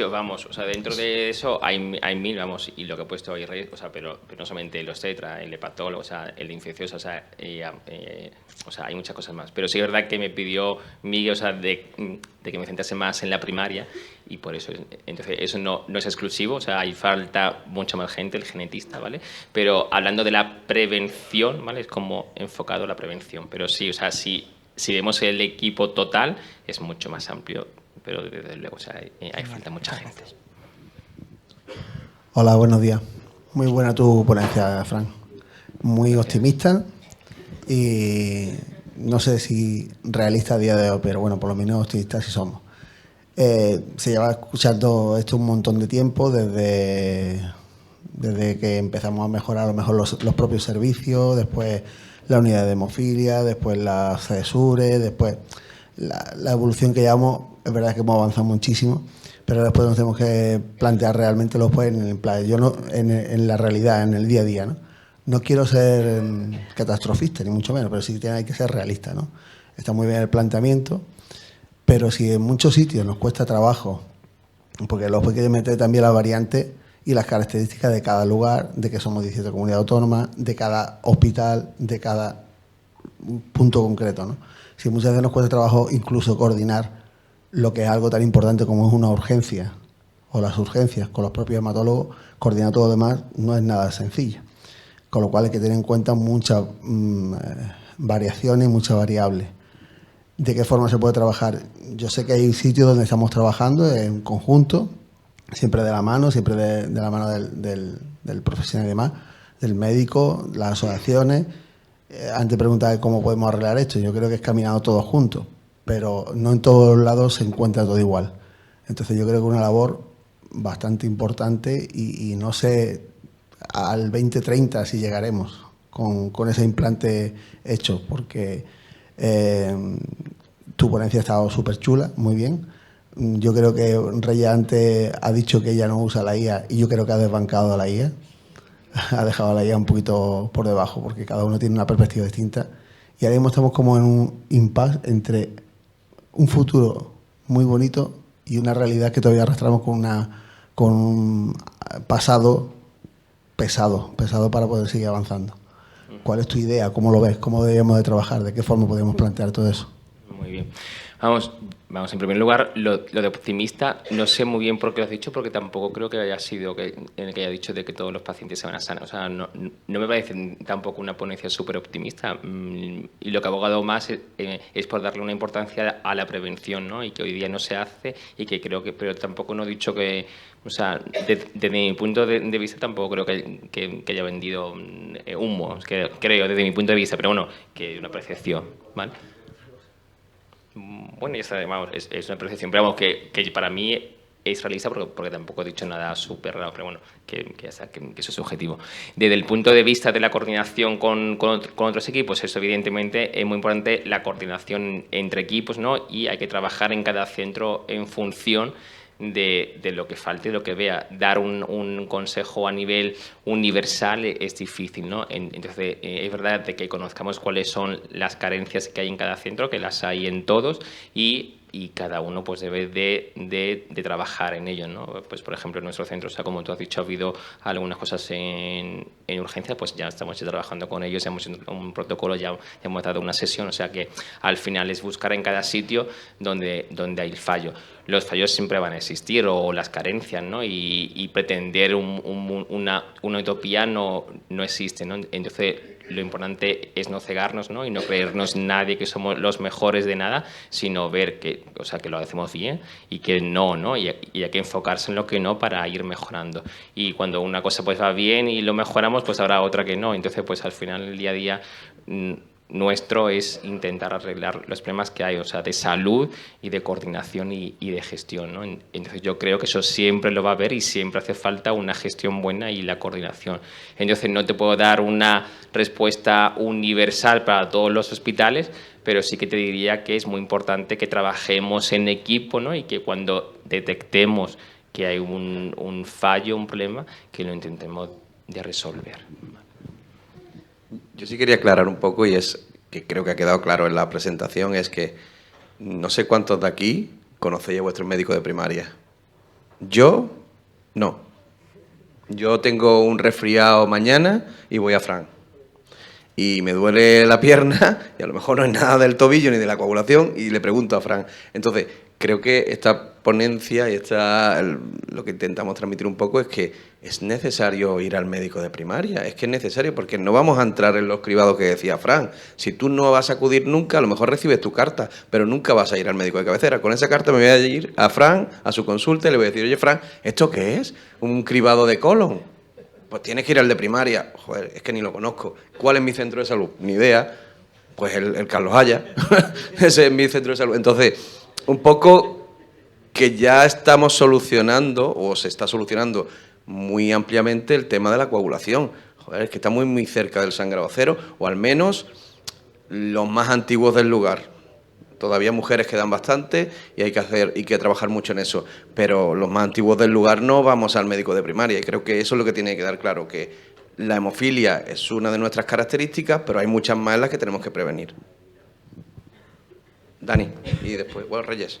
vamos, o sea, dentro de eso hay mil, vamos, y lo que he puesto ahí, o sea, pero no solamente el obstetra, el hepatólogo, o sea, el infeccioso, o sea, hay muchas cosas más. Pero sí es verdad que me pidió Miguel, o sea, de que me centrase más en la primaria, y por eso, entonces, eso no es exclusivo, o sea, hay falta mucha más gente, el genetista, ¿vale? Pero hablando de la prevención, ¿vale? Es como enfocado a la prevención, pero sí, o sea, si vemos el equipo total, es mucho más amplio, pero desde luego, o sea, hay falta mucha gente. Hola, buenos días. Muy buena tu ponencia, Fran. Muy optimista y no sé si realista a día de hoy, pero bueno, por lo menos optimistas sí somos. Se lleva escuchando esto un montón de tiempo, desde que empezamos a mejorar a lo mejor los propios servicios, después la unidad de hemofilia, después las CESURE, después la evolución que llevamos. Es verdad que hemos avanzado muchísimo, pero después nos tenemos que plantear realmente los pues en el plan. Yo no, en la realidad, en el día a día, ¿no? No quiero ser catastrofista, ni mucho menos, pero sí hay que ser realista, ¿no? Está muy bien el planteamiento, pero si en muchos sitios nos cuesta trabajo, porque luego hay que meter también las variantes y las características de cada lugar, de que somos 17 comunidades autónomas, de cada hospital, de cada punto concreto, ¿no? Si muchas veces nos cuesta trabajo incluso coordinar lo que es algo tan importante como es una urgencia o las urgencias con los propios hematólogos, coordinar todo lo demás no es nada sencillo. Con lo cual hay que tener en cuenta muchas variaciones, muchas variables. ¿De qué forma se puede trabajar? Yo sé que hay sitios donde estamos trabajando en conjunto, siempre de la mano, siempre de la mano del profesional y demás, del médico, las asociaciones. Antes preguntaba cómo podemos arreglar esto. Yo creo que es caminado todos juntos, pero no en todos lados se encuentra todo igual. Entonces yo creo que es una labor bastante importante y no sé al 2030 si llegaremos con ese implante hecho, porque tu ponencia ha estado súper chula, muy bien. Yo creo que Reyes antes ha dicho que ella no usa la IA y yo creo que ha desbancado a la IA. Ha dejado a la IA un poquito por debajo porque cada uno tiene una perspectiva distinta. Y ahora mismo estamos como en un impasse entre un futuro muy bonito y una realidad que todavía arrastramos con un pasado pesado para poder seguir avanzando. ¿Cuál es tu idea? ¿Cómo lo ves? ¿Cómo deberíamos de trabajar? ¿De qué forma podríamos plantear todo eso? Muy bien. Vamos, en primer lugar, lo de optimista, no sé muy bien por qué lo has dicho, porque tampoco creo que haya sido en el que haya dicho de que todos los pacientes se van a sanar. O sea, no me parece tampoco una ponencia súper optimista. Y lo que he abogado más es por darle una importancia a la prevención, ¿no? Y que hoy día no se hace y que creo que... Pero tampoco no he dicho que... O sea, desde mi punto de vista tampoco creo que haya vendido humo, creo, desde mi punto de vista, pero bueno, que es una percepción, ¿vale? Bueno, vamos, es una percepción, pero vamos, que para mí es realista porque tampoco he dicho nada súper raro, pero bueno, que eso es subjetivo. Desde el punto de vista de la coordinación con otros equipos, eso evidentemente es muy importante, la coordinación entre equipos, ¿no? Y hay que trabajar en cada centro en función de lo que falte, de lo que vea. Dar un consejo a nivel universal es difícil, ¿no? Entonces, es verdad de que conozcamos cuáles son las carencias que hay en cada centro, que las hay en todos, y cada uno pues debe de trabajar en ello, ¿no? Pues por ejemplo en nuestro centro, o sea, como tú has dicho, ha habido algunas cosas en urgencia, pues ya estamos trabajando con ellos, ya hemos hecho un protocolo, ya hemos dado una sesión, o sea que al final es buscar en cada sitio donde hay el fallo. Los fallos siempre van a existir, o las carencias, ¿no? Y pretender una utopía no existe, ¿no? Entonces, lo importante es no cegarnos, ¿no? Y no creernos nadie que somos los mejores de nada, sino ver que lo hacemos bien y que no, y hay que enfocarse en lo que no para ir mejorando. Y cuando una cosa pues va bien y lo mejoramos, pues habrá otra que no. Entonces, pues al final, el día a día nuestro es intentar arreglar los problemas que hay, o sea, de salud y de coordinación y de gestión, ¿no? Entonces yo creo que eso siempre lo va a haber y siempre hace falta una gestión buena y la coordinación. Entonces no te puedo dar una respuesta universal para todos los hospitales, pero sí que te diría que es muy importante que trabajemos en equipo, ¿no? Y que cuando detectemos que hay un fallo, un problema, que lo intentemos de resolver. Yo sí quería aclarar un poco, y es que creo que ha quedado claro en la presentación, es que no sé cuántos de aquí conocéis a vuestro médico de primaria. Yo, no. Yo tengo un resfriado mañana y voy a Fran. Y me duele la pierna, y a lo mejor no es nada del tobillo ni de la coagulación, y le pregunto a Fran. Entonces, creo que esta ponencia y lo que intentamos transmitir un poco es que es necesario ir al médico de primaria. Es que es necesario, porque no vamos a entrar en los cribados que decía Fran. Si tú no vas a acudir nunca, a lo mejor recibes tu carta, pero nunca vas a ir al médico de cabecera. Con esa carta me voy a ir a Fran, a su consulta, y le voy a decir: oye, Fran, ¿esto qué es? ¿Un cribado de colon? Pues tienes que ir al de primaria. Joder, es que ni lo conozco. ¿Cuál es mi centro de salud? Ni idea. Pues el Carlos Haya. Ese es mi centro de salud. Entonces, un poco que ya estamos solucionando, o se está solucionando muy ampliamente, el tema de la coagulación. Joder, es que está muy cerca del sangrado cero, o al menos los más antiguos del lugar. Todavía mujeres quedan bastante y hay que trabajar mucho en eso. Pero los más antiguos del lugar no vamos al médico de primaria, y creo que eso es lo que tiene que quedar claro, que la hemofilia es una de nuestras características, pero hay muchas más en las que tenemos que prevenir. Dani, y después, bueno, Reyes.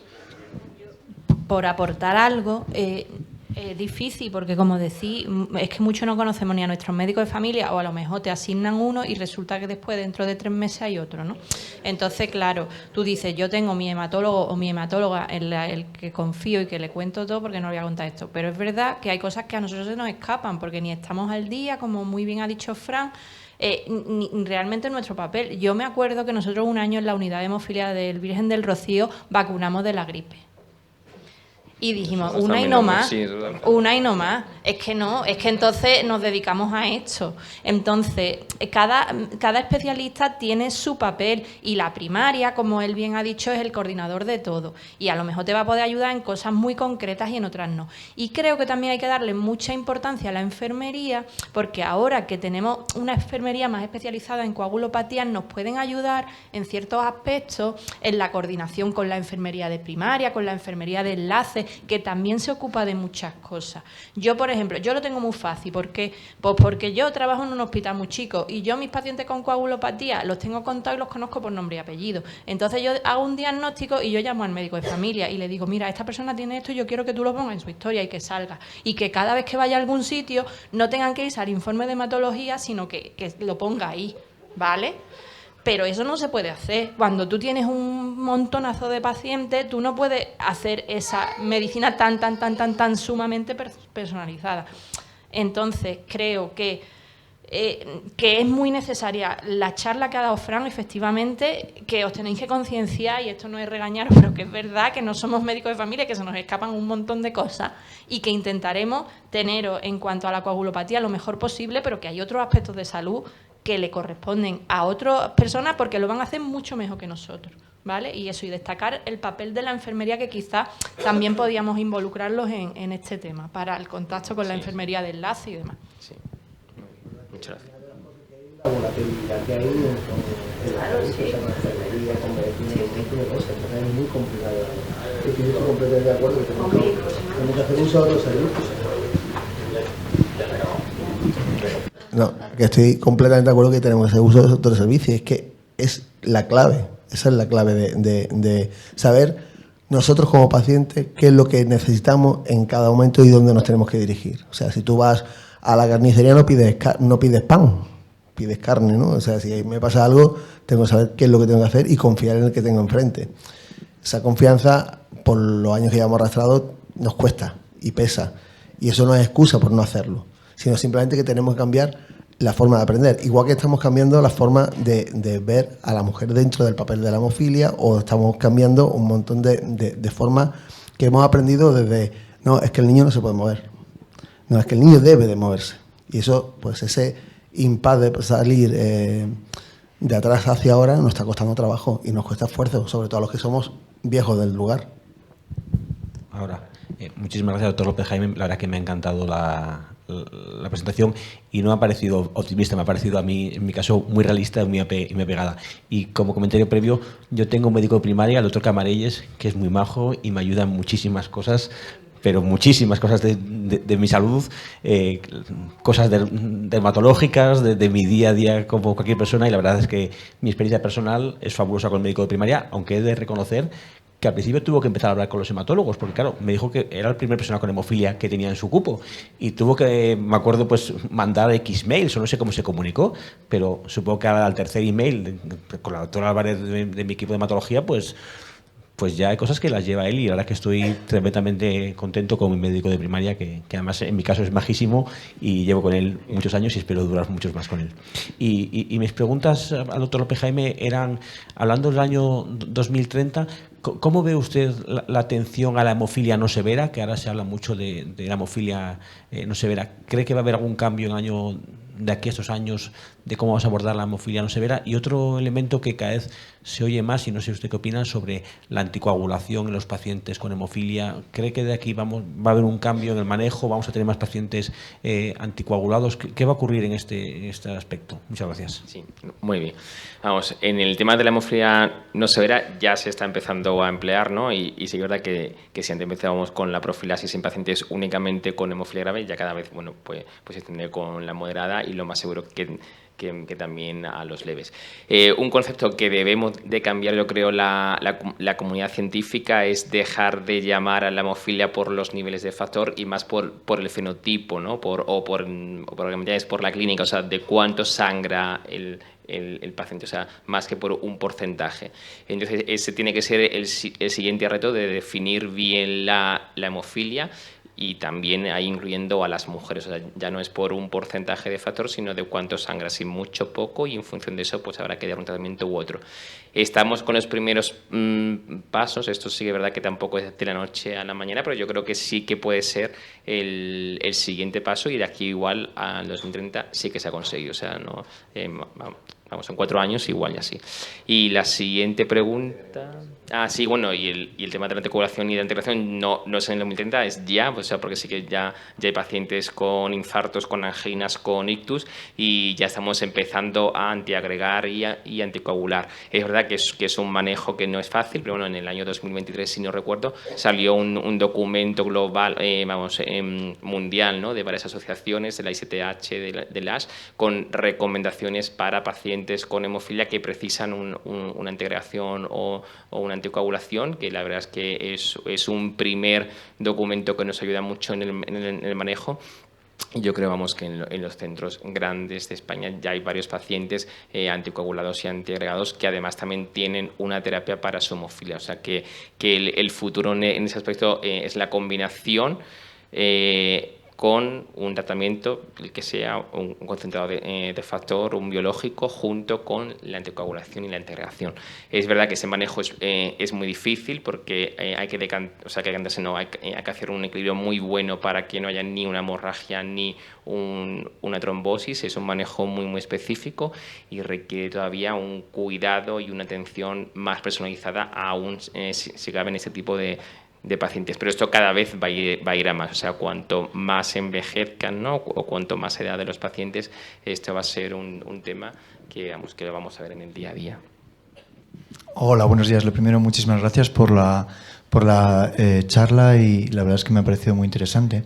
Por aportar algo, es difícil porque, como decís, es que muchos no conocemos ni a nuestros médicos de familia, o a lo mejor te asignan uno y resulta que después, dentro de 3 meses, hay otro, ¿no? Entonces, claro, tú dices, yo tengo mi hematólogo o mi hematóloga en el que confío y que le cuento todo porque no le voy a contar esto. Pero es verdad que hay cosas que a nosotros se nos escapan porque ni estamos al día, como muy bien ha dicho Fran, ni realmente en nuestro papel. Yo me acuerdo que nosotros un año en la unidad de hemofilia del Virgen del Rocío vacunamos de la gripe. Y dijimos, una y no más. Es que no, es que entonces nos dedicamos a esto. Entonces, cada especialista tiene su papel, y la primaria, como él bien ha dicho, es el coordinador de todo. Y a lo mejor te va a poder ayudar en cosas muy concretas y en otras no. Y creo que también hay que darle mucha importancia a la enfermería, porque ahora que tenemos una enfermería más especializada en coagulopatías, nos pueden ayudar en ciertos aspectos, en la coordinación con la enfermería de primaria, con la enfermería de enlace, que también se ocupa de muchas cosas. Yo, por ejemplo, yo lo tengo muy fácil. ¿Por qué? Pues porque yo trabajo en un hospital muy chico y yo mis pacientes con coagulopatía los tengo contados y los conozco por nombre y apellido. Entonces yo hago un diagnóstico y yo llamo al médico de familia y le digo, mira, esta persona tiene esto y yo quiero que tú lo pongas en su historia y que salga. Y que cada vez que vaya a algún sitio no tengan que irse al informe de hematología, sino que lo ponga ahí, ¿vale? pero eso no se puede hacer. Cuando tú tienes un montonazo de pacientes, tú no puedes hacer esa medicina tan sumamente personalizada. Entonces, creo que es muy necesaria la charla que ha dado Fran, efectivamente, que os tenéis que concienciar, y esto no es regañar, pero que es verdad que no somos médicos de familia, que se nos escapan un montón de cosas y que intentaremos teneros en cuanto a la coagulopatía lo mejor posible, pero que hay otros aspectos de salud que le corresponden a otras personas porque lo van a hacer mucho mejor que nosotros, ¿vale? Y eso, y destacar el papel de la enfermería, que quizás también podíamos involucrarlos en este tema, para el contacto con la enfermería de enlace y demás. Sí. Muchas gracias. La volatilidad que hay en la enfermería, con medicina, un montón de cosas, entonces es muy complicado. Yo estoy completamente de acuerdo que tenemos que hacer uso de los servicios. No, que estoy completamente de acuerdo que tenemos que hacer uso de otros servicios. Es que es la clave, esa es la clave de saber nosotros como pacientes qué es lo que necesitamos en cada momento y dónde nos tenemos que dirigir. O sea, si tú vas a la carnicería no pides pan, pides carne, ¿no? O sea, si me pasa algo, tengo que saber qué es lo que tengo que hacer y confiar en el que tengo enfrente. Esa confianza, por los años que llevamos arrastrados, nos cuesta y pesa. Y eso no es excusa por no hacerlo, sino simplemente que tenemos que cambiar la forma de aprender. Igual que estamos cambiando la forma de ver a la mujer dentro del papel de la hemofilia, o estamos cambiando un montón de formas que hemos aprendido desde, no, es que el niño no se puede mover. No, es que el niño debe de moverse. Y eso, pues ese impasse de salir de atrás hacia ahora nos está costando trabajo y nos cuesta esfuerzo, sobre todo a los que somos viejos del lugar. Ahora, muchísimas gracias, doctor López Jaime. La verdad que me ha encantado la presentación y no me ha parecido optimista, me ha parecido a mí, en mi caso, muy realista y muy apegada. Y como comentario previo, yo tengo un médico de primaria, el doctor Camarelles, que es muy majo y me ayuda en muchísimas cosas, pero muchísimas cosas de mi salud, cosas dermatológicas, de mi día a día como cualquier persona, y la verdad es que mi experiencia personal es fabulosa con el médico de primaria, aunque he de reconocer que al principio tuvo que empezar a hablar con los hematólogos, porque claro, me dijo que era el primer persona con hemofilia que tenía en su cupo, y tuvo que, me acuerdo, pues mandar X mails, o no sé cómo se comunicó, pero supongo que al tercer email con la doctora Álvarez de mi equipo de hematología, pues ya hay cosas que las lleva él, y la verdad es que estoy tremendamente contento con mi médico de primaria, que además en mi caso es majísimo y llevo con él muchos años y espero durar muchos más con él. Y mis preguntas al doctor López Jaime eran, hablando del año 2030, ¿cómo ve usted la atención a la hemofilia no severa? Que ahora se habla mucho de la hemofilia no severa. ¿Cree que va a haber algún cambio en el año de aquí a estos años de cómo vamos a abordar la hemofilia no severa? Y otro elemento que cada vez se oye más, y no sé usted qué opina, sobre la anticoagulación en los pacientes con hemofilia. ¿Cree que de aquí va a haber un cambio en el manejo? ¿Vamos a tener más pacientes anticoagulados? ¿Qué va a ocurrir en este aspecto? Muchas gracias. Sí, muy bien. Vamos, en el tema de la hemofilia no severa ya se está empezando a emplear, ¿no? Y sí es verdad que si antes empezábamos con la profilaxis en pacientes únicamente con hemofilia grave, ya cada vez, bueno, pues se extiende con la moderada y lo más seguro que también a los leves. Un concepto que debemos de cambiar, yo creo, la comunidad científica, es dejar de llamar a la hemofilia por los niveles de factor y más por el fenotipo, ¿no? Por la clínica, o sea, de cuánto sangra el paciente, o sea, más que por un porcentaje. Entonces, ese tiene que ser el siguiente reto, de definir bien la hemofilia, y también ahí incluyendo a las mujeres. O sea, ya no es por un porcentaje de factor, sino de cuánto sangra, si mucho, poco, y en función de eso pues habrá que dar un tratamiento u otro. Estamos con los primeros pasos. Esto sí que es verdad que tampoco es de la noche a la mañana, pero yo creo que sí que puede ser el siguiente paso, y de aquí igual al 2030 sí que se ha conseguido. O sea, no, vamos, en 4 años igual y así. Y la siguiente pregunta... sí, bueno, y el tema de la anticoagulación y de la integración no es en el 2030, es ya, o sea, porque sí que ya hay pacientes con infartos, con anginas, con ictus, y ya estamos empezando a antiagregar y anticoagular. Es verdad que es un manejo que no es fácil, pero bueno, en el año 2023, si no recuerdo, salió un documento global, mundial, ¿no?, de varias asociaciones, de la ICTH, de la ASH, con recomendaciones para pacientes con hemofilia que precisan una integración o una anticoagulación, que la verdad es que es un primer documento que nos ayuda mucho en el manejo. Y yo creo, vamos, que en los centros grandes de España ya hay varios pacientes anticoagulados y antiagregados que además también tienen una terapia para su hemofilia. O sea que el futuro en ese aspecto es la combinación con un tratamiento que sea un concentrado de factor, un biológico, junto con la anticoagulación y la integración. Es verdad que ese manejo es muy difícil porque hay que decantarse, no, hay que hacer un equilibrio muy bueno para que no haya ni una hemorragia ni una trombosis. Es un manejo muy, muy específico y requiere todavía un cuidado y una atención más personalizada aún si cabe en este tipo de pacientes, pero esto cada vez va a ir a más, o sea, cuanto más envejezcan, ¿no?, o cuanto más edad de los pacientes, esto va a ser un tema que lo vamos a ver en el día a día. Hola, buenos días. Lo primero, muchísimas gracias por la charla y la verdad es que me ha parecido muy interesante.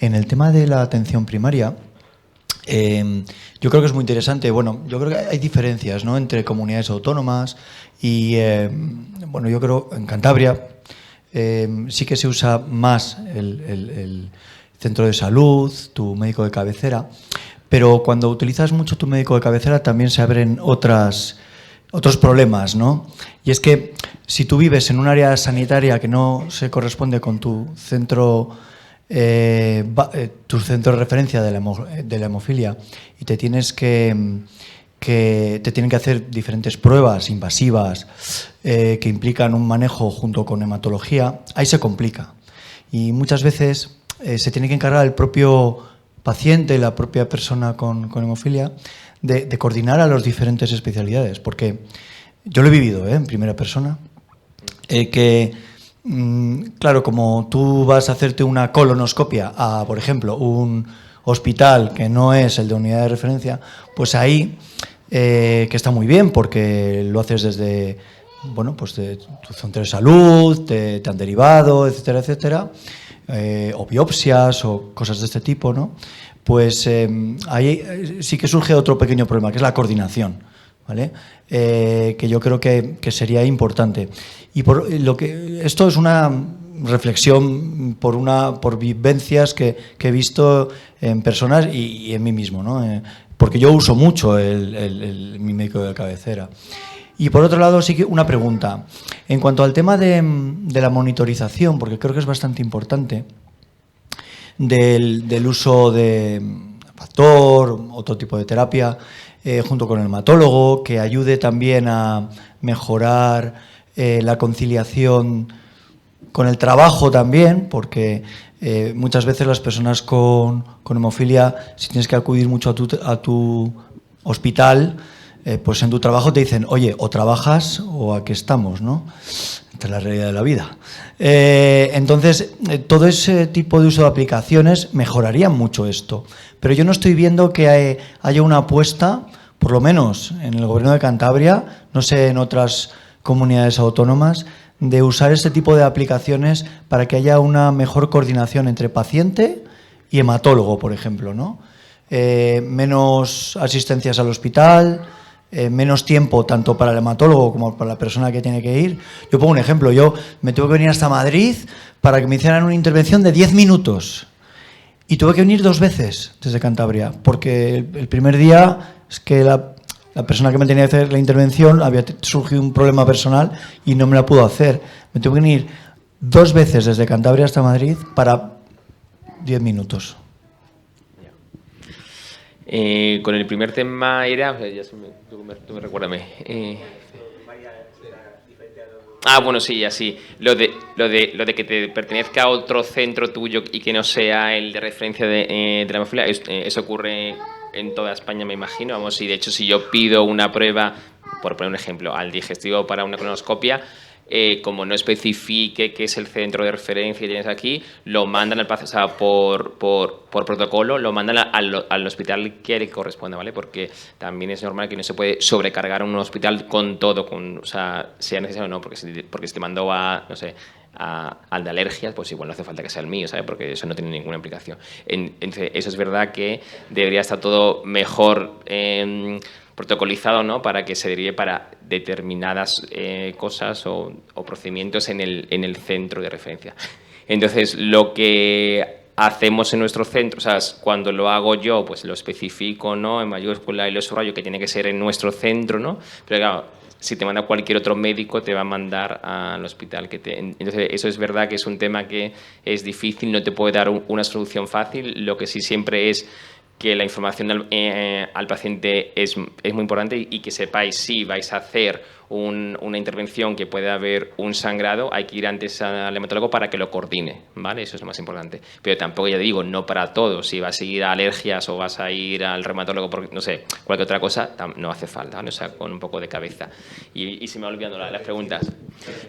En el tema de la atención primaria, yo creo que es muy interesante. Bueno, yo creo que hay diferencias, ¿no?, entre comunidades autónomas y, bueno, yo creo en Cantabria sí que se usa más el centro de salud, tu médico de cabecera, pero cuando utilizas mucho tu médico de cabecera también se abren otros problemas, ¿no? Y es que si tú vives en un área sanitaria que no se corresponde con tu centro de referencia de la hemofilia y te tienen que hacer diferentes pruebas invasivas que implican un manejo junto con hematología, ahí se complica. Y muchas veces se tiene que encargar el propio paciente, la propia persona con hemofilia, de coordinar a las diferentes especialidades. Porque yo lo he vivido en primera persona, claro, como tú vas a hacerte una colonoscopia a, por ejemplo, un hospital que no es el de unidad de referencia, pues ahí, que está muy bien porque lo haces desde, bueno, pues de tu centro de salud, te han derivado, etcétera, etcétera, o biopsias o cosas de este tipo, ¿no? Pues ahí sí que surge otro pequeño problema, que es la coordinación, ¿vale? Que yo creo que sería importante. Y esto es una reflexión por vivencias que he visto en personas y en mí mismo, ¿no? Porque yo uso mucho mi médico de cabecera. Y por otro lado, sí que una pregunta. En cuanto al tema de la monitorización, porque creo que es bastante importante, del uso de factor, otro tipo de terapia, junto con el hematólogo, que ayude también a mejorar la conciliación con el trabajo también, porque muchas veces las personas con hemofilia, si tienes que acudir mucho a tu hospital, pues en tu trabajo te dicen, oye, o trabajas o aquí estamos, ¿no? Esta es la realidad de la vida. Entonces, todo ese tipo de uso de aplicaciones mejoraría mucho esto. Pero yo no estoy viendo que haya una apuesta, por lo menos en el Gobierno de Cantabria, no sé en otras comunidades autónomas, de usar este tipo de aplicaciones para que haya una mejor coordinación entre paciente y hematólogo, por ejemplo, ¿no? Menos asistencias al hospital, menos tiempo tanto para el hematólogo como para la persona que tiene que ir. Yo pongo un ejemplo, yo me tuve que venir hasta Madrid para que me hicieran una intervención de 10 minutos y tuve que venir 2 veces desde Cantabria, porque el primer día es que la persona que me tenía que hacer la intervención había surgido un problema personal y no me la pudo hacer. Me tuve que venir 2 veces desde Cantabria hasta Madrid para 10 minutos. Con el primer tema era, tú recuérdame. Bueno, sí, así. Lo de que te pertenezca a otro centro tuyo y que no sea el de referencia de la hemofilia, eso ocurre en toda España, me imagino. Vamos, y de hecho, si yo pido una prueba, por poner un ejemplo, al digestivo para una colonoscopia, como no especifique qué es el centro de referencia que tienes aquí, lo mandan al paciente, o sea, por protocolo, lo mandan al hospital que le corresponda, ¿vale? Porque también es normal que no se puede sobrecargar un hospital con todo, o sea, sea necesario o no, porque si te mandó no sé, al de alergias, pues igual no hace falta que sea el mío, ¿sabes? Porque eso no tiene ninguna implicación. Entonces, eso es verdad que debería estar todo mejor protocolizado, ¿no? Para que se derive para determinadas cosas o procedimientos en el centro de referencia. Entonces, lo que hacemos en nuestro centro, o sea, cuando lo hago yo, pues lo especifico, ¿no?, en mayúscula y lo subrayo que tiene que ser en nuestro centro, ¿no? Pero claro, si te manda cualquier otro médico, te va a mandar al hospital. Entonces, eso es verdad que es un tema que es difícil, no te puede dar una solución fácil. Lo que sí siempre es que la información al paciente es muy importante y que sepáis si vais a hacer una intervención que puede haber un sangrado, hay que ir antes al hematólogo para que lo coordine, ¿vale? Eso es lo más importante. Pero tampoco, ya digo, no para todos. Si vas a ir a alergias o vas a ir al reumatólogo por, no sé, cualquier otra cosa, no hace falta, ¿no? O sea, con un poco de cabeza. Y se me va olvidando las preguntas.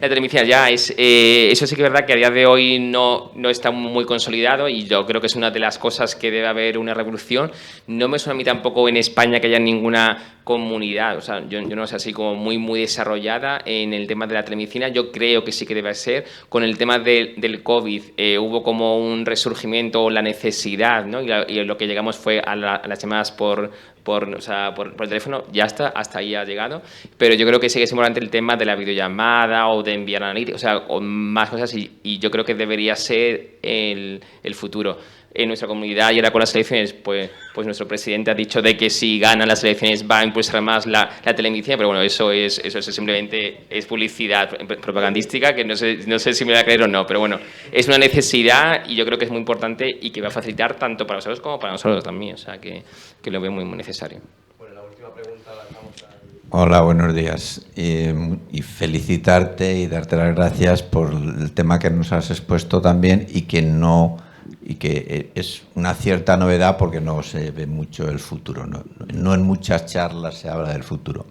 La telemedicina ya es... eso sí que es verdad que a día de hoy no está muy consolidado y yo creo que es una de las cosas que debe haber una revolución. No me suena a mí tampoco en España que haya ninguna comunidad, o sea, yo no sé, así como muy desarrollada en el tema de la telemedicina. Yo creo que sí que debe ser. Con el tema del COVID hubo como un resurgimiento o la necesidad, ¿no? Y lo que llegamos fue a las llamadas por el teléfono. Ya está, hasta ahí ha llegado, pero yo creo que sigue siendo importante el tema de la videollamada o de enviar analíticas, o sea, o más cosas, y yo creo que debería ser el futuro. En nuestra comunidad y ahora con las elecciones, pues nuestro presidente ha dicho de que si ganan las elecciones va a impulsar más la telemedicina, pero bueno, eso simplemente es publicidad propagandística, que no sé si me va a creer o no, pero bueno, es una necesidad y yo creo que es muy importante y que va a facilitar tanto para nosotros como para nosotros también, o sea, que lo veo muy necesario. Bueno, la última pregunta la dejamos a... Hola, buenos días. Y felicitarte y darte las gracias por el tema que nos has expuesto también y que es una cierta novedad porque no se ve mucho el futuro, no en muchas charlas se habla del futuro.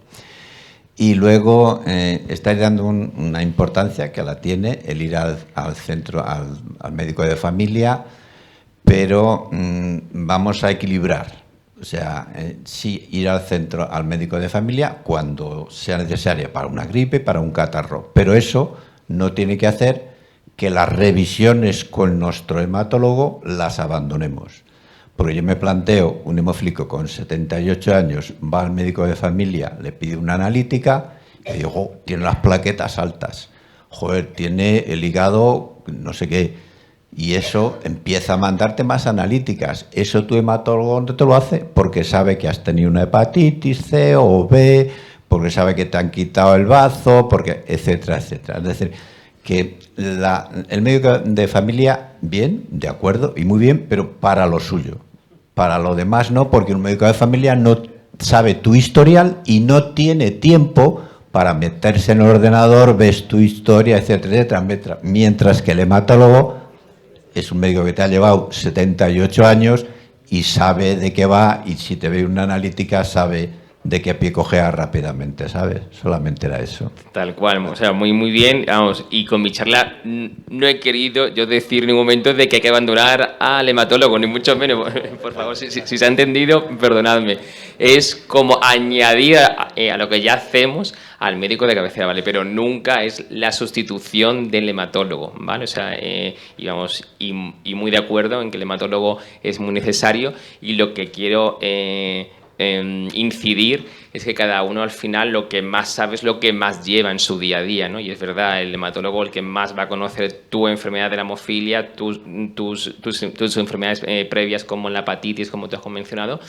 Y luego estáis dando una importancia que la tiene el ir al centro, al médico de familia, pero vamos a equilibrar. O sea, sí ir al centro, al médico de familia cuando sea necesaria para una gripe, para un catarro, pero eso no tiene que hacer que las revisiones con nuestro hematólogo las abandonemos. Porque yo me planteo, un hemofílico con 78 años va al médico de familia, le pide una analítica y digo, oh, tiene las plaquetas altas, joder, tiene el hígado no sé qué, y eso empieza a mandarte más analíticas. Eso tu hematólogo no te lo hace porque sabe que has tenido una hepatitis C o B, porque sabe que te han quitado el bazo, porque etcétera, etcétera. Es decir, que el médico de familia, bien, de acuerdo, y muy bien, pero para lo suyo. Para lo demás no, porque un médico de familia no sabe tu historial y no tiene tiempo para meterse en el ordenador, ves tu historia, etcétera, etcétera. Mientras que el hematólogo es un médico que te ha llevado 78 años y sabe de qué va, y si te ve una analítica sabe de qué pie cojea rápidamente, ¿sabes? Solamente era eso. Tal cual, o sea, muy bien, vamos, y con mi charla no he querido yo decir en ningún momento de que hay que abandonar al hematólogo, ni mucho menos, por favor, si se ha entendido, perdonadme. Es como añadir a lo que ya hacemos al médico de cabecera, ¿vale? Pero nunca es la sustitución del hematólogo, ¿vale? O sea, y muy de acuerdo en que el hematólogo es muy necesario, y lo que quiero incidir es que cada uno al final lo que más sabe es lo que más lleva en su día a día, ¿no? Y es verdad, el hematólogo el que más va a conocer tu enfermedad de la hemofilia, tus enfermedades previas como la hepatitis, como te has mencionado,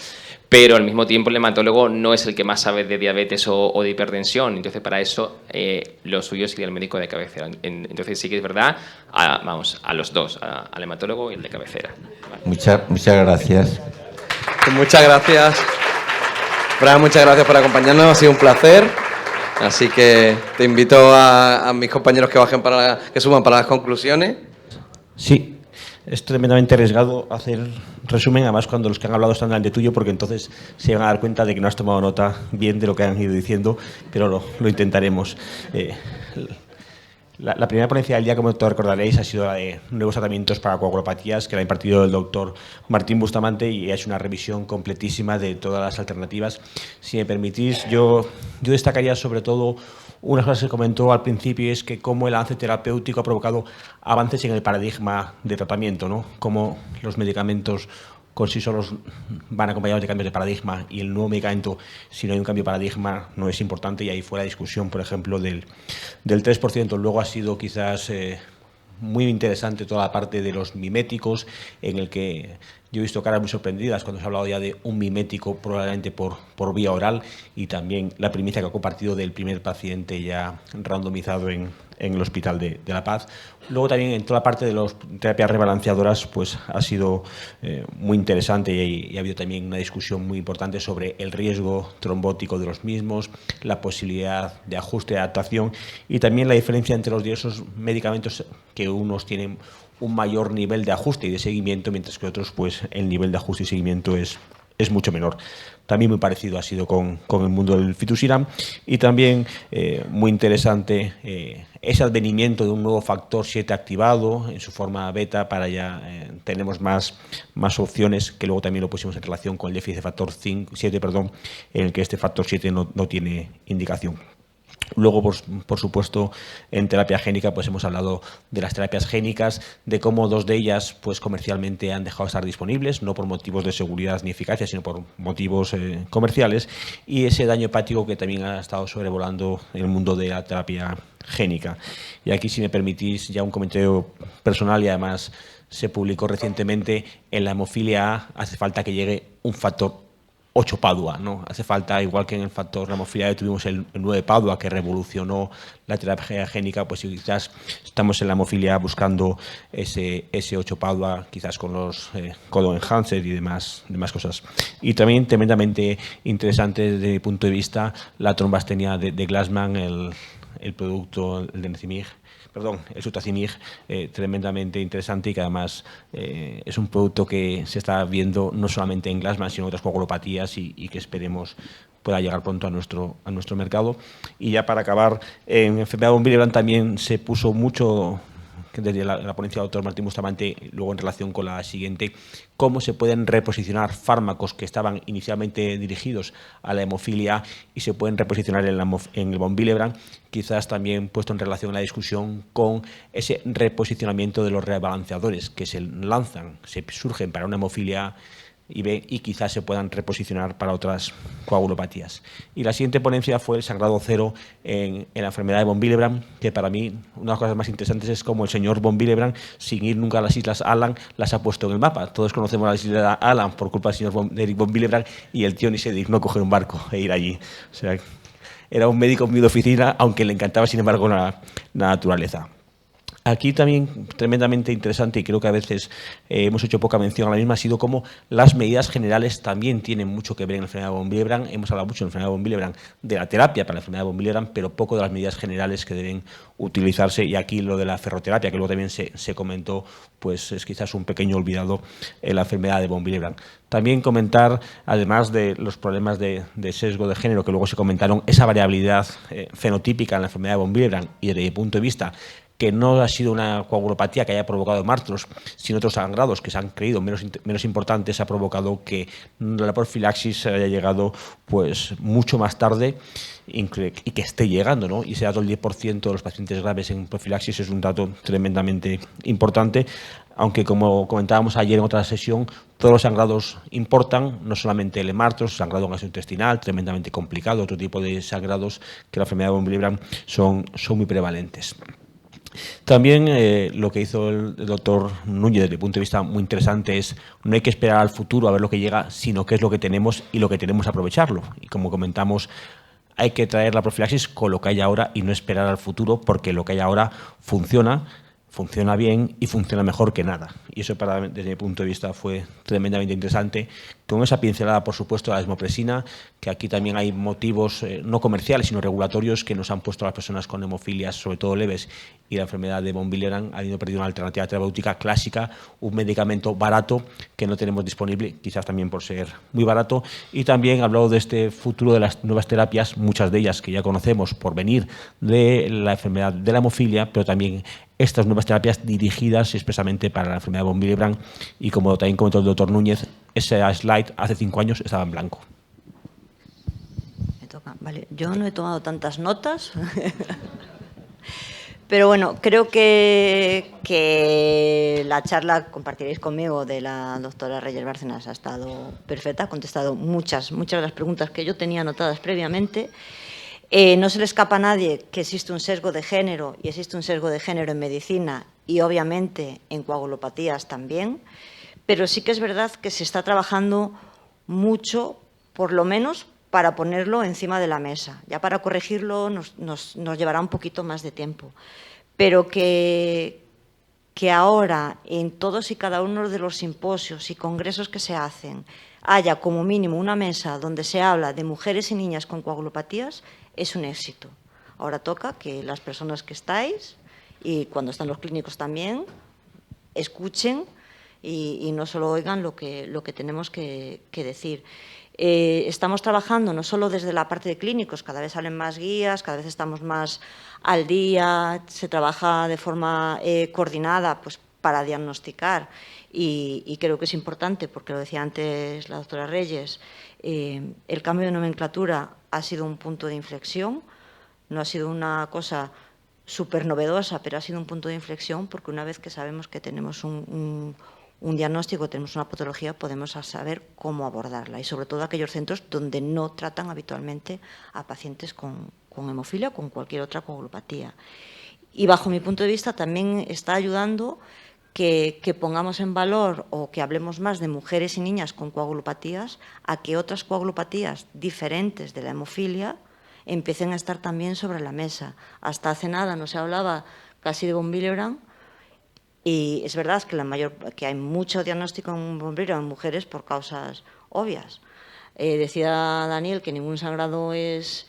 pero al mismo tiempo el hematólogo no es el que más sabe de diabetes o de hipertensión. Entonces, para eso lo suyo sería el médico de cabecera. Entonces sí que es verdad, a los dos, al hematólogo y el de cabecera. ¿Vale? Muchas gracias. Pues muchas gracias. Fran, muchas gracias por acompañarnos, ha sido un placer. Así que te invito a mis compañeros que suban para las conclusiones. Sí, es tremendamente arriesgado hacer resumen, además cuando los que han hablado están delante tuyo, porque entonces se van a dar cuenta de que no has tomado nota bien de lo que han ido diciendo, pero lo intentaremos. La primera ponencia del día, como todos recordaréis, ha sido la de nuevos tratamientos para coagulopatías, que la ha impartido el doctor Martín Bustamante, y ha hecho una revisión completísima de todas las alternativas. Si me permitís, yo destacaría sobre todo unas cosas que comentó al principio, y es que cómo el avance terapéutico ha provocado avances en el paradigma de tratamiento, ¿no? Cómo los medicamentos con sí solos van acompañados de cambios de paradigma, y el nuevo medicamento, si no hay un cambio de paradigma, no es importante, y ahí fue la discusión, por ejemplo, del 3%. Luego ha sido quizás muy interesante toda la parte de los miméticos, en el que yo he visto caras muy sorprendidas cuando se ha hablado ya de un mimético probablemente por vía oral, y también la primicia que ha compartido del primer paciente ya randomizado en el Hospital de La Paz. Luego también en toda la parte de las terapias rebalanceadoras pues ha sido muy interesante, y ha habido también una discusión muy importante sobre el riesgo trombótico de los mismos, la posibilidad de ajuste de adaptación y también la diferencia entre los diversos medicamentos, que unos tienen un mayor nivel de ajuste y de seguimiento, mientras que otros pues el nivel de ajuste y seguimiento es mucho menor. También muy parecido ha sido con el mundo del fitusiran, y también muy interesante ese advenimiento de un nuevo factor 7 activado en su forma beta. Para ya tenemos más opciones, que luego también lo pusimos en relación con el déficit de factor 7, en el que este factor 7 no tiene indicación. Luego, por supuesto, en terapia génica pues hemos hablado de las terapias génicas, de cómo 2 de ellas pues comercialmente han dejado de estar disponibles, no por motivos de seguridad ni eficacia, sino por motivos comerciales, y ese daño hepático que también ha estado sobrevolando el mundo de la terapia génica. Y aquí, si me permitís, ya un comentario personal, y además se publicó recientemente: en la hemofilia A hace falta que llegue un factor 8 Padua, ¿no? Hace falta, igual que en el factor de la hemofilia tuvimos el 9 Padua, que revolucionó la terapia génica, pues quizás estamos en la hemofilia buscando ese 8 Padua, quizás con los Codon Enhancer y demás cosas. Y también tremendamente interesante desde mi punto de vista la trombastenia de Glassman, el producto, el de Encimig, el Sutacimig, tremendamente interesante, y que además es un producto que se está viendo no solamente en Glassman, sino en otras coagulopatías, y que esperemos pueda llegar pronto a nuestro mercado. Y ya para acabar, en enfermedad von Willebrand también se puso mucho, desde la ponencia del doctor Martín Bustamante, luego en relación con la siguiente, cómo se pueden reposicionar fármacos que estaban inicialmente dirigidos a la hemofilia y se pueden reposicionar en el von Willebrand, quizás también puesto en relación a la discusión con ese reposicionamiento de los rebalanceadores que se surgen para una hemofilia y quizás se puedan reposicionar para otras coagulopatías. Y la siguiente ponencia fue el sangrado cero en la enfermedad de von Willebrand, que para mí una de las cosas más interesantes es cómo el señor von Willebrand, sin ir nunca a las Islas Aland, las ha puesto en el mapa. Todos conocemos las Islas Aland por culpa del señor Erich von Willebrand, y el tío ni se dignó coger un barco e ir allí. O sea, era un médico muy de oficina, aunque le encantaba, sin embargo, la naturaleza. Aquí también tremendamente interesante, y creo que a veces hemos hecho poca mención a la misma, ha sido cómo las medidas generales también tienen mucho que ver en la enfermedad de von Willebrand. Hemos hablado mucho en la enfermedad de von Willebrand de la terapia para la enfermedad de von Willebrand, pero poco de las medidas generales que deben utilizarse, y aquí lo de la ferroterapia, que luego también se comentó, pues es quizás un pequeño olvidado en la enfermedad de von Willebrand. También comentar, además de los problemas de sesgo de género que luego se comentaron, esa variabilidad fenotípica en la enfermedad de von Willebrand, y desde mi punto de vista que no ha sido una coagulopatía que haya provocado hemártolos, sino otros sangrados que se han creído menos importantes, ha provocado que la profilaxis haya llegado pues mucho más tarde y que esté llegando, ¿no? Y ese dato del 10% de los pacientes graves en profilaxis es un dato tremendamente importante, aunque, como comentábamos ayer en otra sesión, todos los sangrados importan, no solamente el hemártolos, sangrado gastrointestinal, tremendamente complicado, otro tipo de sangrados que la enfermedad de von Willebrand son muy prevalentes. También lo que hizo el doctor Núñez, desde mi punto de vista muy interesante, es no hay que esperar al futuro a ver lo que llega, sino qué es lo que tenemos, y lo que tenemos aprovecharlo. Y como comentamos, hay que traer la profilaxis con lo que hay ahora y no esperar al futuro, porque lo que hay ahora funciona bien y funciona mejor que nada. Y eso, desde mi punto de vista, fue tremendamente interesante, con esa pincelada, por supuesto, de la desmopresina, que aquí también hay motivos no comerciales, sino regulatorios, que nos han puesto a las personas con hemofilias, sobre todo leves, y la enfermedad de von Willebrand ha ido perdiendo una alternativa terapéutica clásica, un medicamento barato que no tenemos disponible, quizás también por ser muy barato. Y también he hablado de este futuro de las nuevas terapias, muchas de ellas que ya conocemos por venir de la enfermedad de la hemofilia, pero también estas nuevas terapias dirigidas expresamente para la enfermedad de von Willebrand. Y como también comentó el doctor Núñez, ese slide hace 5 años estaba en blanco. Me toca, vale. Yo no he tomado tantas notas, pero bueno, creo que la charla, compartiréis conmigo, de la doctora Reyes Bárcenas ha estado perfecta, ha contestado muchas de las preguntas que yo tenía anotadas previamente. No se le escapa a nadie que existe un sesgo de género, y existe un sesgo de género en medicina y obviamente en coagulopatías también, pero sí que es verdad que se está trabajando mucho, por lo menos para ponerlo encima de la mesa. Ya para corregirlo nos llevará un poquito más de tiempo, pero que ahora en todos y cada uno de los simposios y congresos que se hacen haya como mínimo una mesa donde se habla de mujeres y niñas con coagulopatías es un éxito. Ahora toca que las personas que estáis, y cuando están los clínicos también, escuchen y no solo oigan lo que tenemos que decir. Estamos trabajando no solo desde la parte de clínicos, cada vez salen más guías, cada vez estamos más al día, se trabaja de forma coordinada pues, para diagnosticar y creo que es importante, porque lo decía antes la doctora Reyes, el cambio de nomenclatura ha sido un punto de inflexión, no ha sido una cosa súper novedosa, pero ha sido un punto de inflexión porque una vez que sabemos que tenemos un diagnóstico, tenemos una patología, podemos saber cómo abordarla y sobre todo aquellos centros donde no tratan habitualmente a pacientes con hemofilia o con cualquier otra coagulopatía. Y bajo mi punto de vista también está ayudando que pongamos en valor o que hablemos más de mujeres y niñas con coagulopatías a que otras coagulopatías diferentes de la hemofilia empiecen a estar también sobre la mesa. Hasta hace nada no se hablaba casi de von Willebrand. Y es verdad que hay mucho diagnóstico en von Willebrand en mujeres por causas obvias. Decía Daniel que ningún sangrado es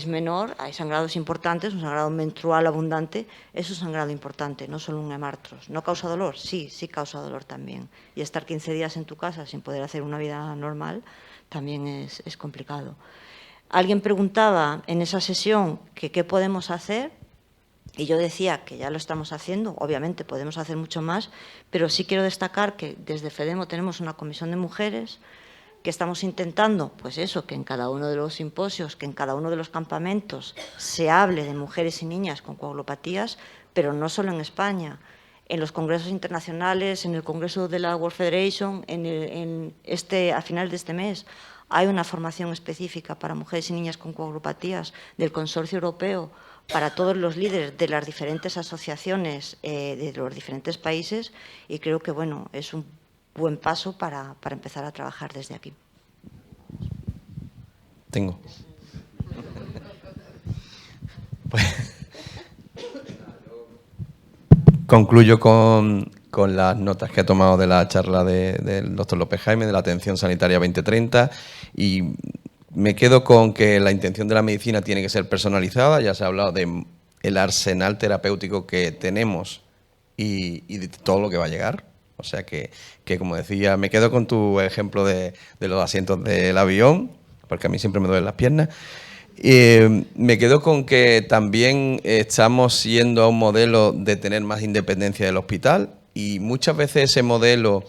menor, hay sangrados importantes, un sangrado menstrual abundante es un sangrado importante, no solo un hemartros. ¿No causa dolor? Sí, sí causa dolor también. Y estar 15 días en tu casa sin poder hacer una vida normal también es complicado. Alguien preguntaba en esa sesión que qué podemos hacer. Y yo decía que ya lo estamos haciendo, obviamente podemos hacer mucho más, pero sí quiero destacar que desde FEDEMO tenemos una comisión de mujeres que estamos intentando, pues eso, que en cada uno de los simposios, que en cada uno de los campamentos se hable de mujeres y niñas con coagulopatías, pero no solo en España, en los congresos internacionales, en el congreso de la World Federation, a final de este mes, hay una formación específica para mujeres y niñas con coagulopatías del Consorcio Europeo para todos los líderes de las diferentes asociaciones de los diferentes países y creo que bueno, es un buen paso para empezar a trabajar desde aquí. Tengo. Pues, concluyo con las notas que he tomado de la charla del doctor López Jaime, de la Atención Sanitaria 2030, y me quedo con que la intención de la medicina tiene que ser personalizada. Ya se ha hablado del arsenal terapéutico que tenemos y de todo lo que va a llegar. O sea que, como decía, me quedo con tu ejemplo de los asientos del avión, porque a mí siempre me duelen las piernas. Me quedo con que también estamos yendo a un modelo de tener más independencia del hospital y muchas veces ese modelo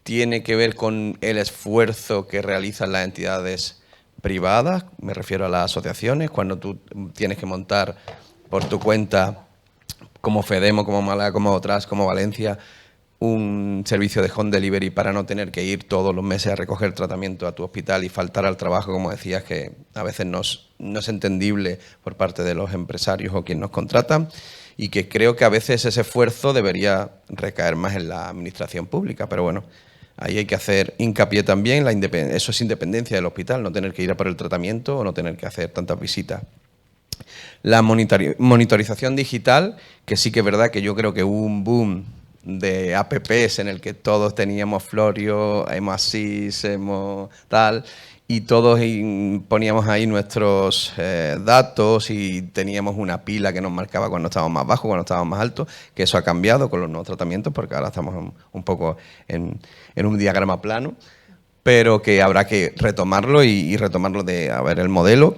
tiene que ver con el esfuerzo que realizan las entidades privadas, me refiero a las asociaciones, cuando tú tienes que montar por tu cuenta, como FEDEMO, como Málaga, como otras, como Valencia, un servicio de home delivery para no tener que ir todos los meses a recoger tratamiento a tu hospital y faltar al trabajo, como decías, que a veces no es entendible por parte de los empresarios o quienes nos contratan, y que creo que a veces ese esfuerzo debería recaer más en la administración pública, pero bueno, ahí hay que hacer hincapié también, eso es independencia del hospital, no tener que ir a por el tratamiento o no tener que hacer tantas visitas. La monitorización digital, que sí que es verdad que yo creo que hubo un boom de apps en el que todos teníamos Florio, Hemoassist, tal, y todos poníamos ahí nuestros datos y teníamos una pila que nos marcaba cuando estábamos más bajos, cuando estábamos más altos, que eso ha cambiado con los nuevos tratamientos porque ahora estamos un poco en un diagrama plano, pero que habrá que retomarlo y retomarlo el modelo,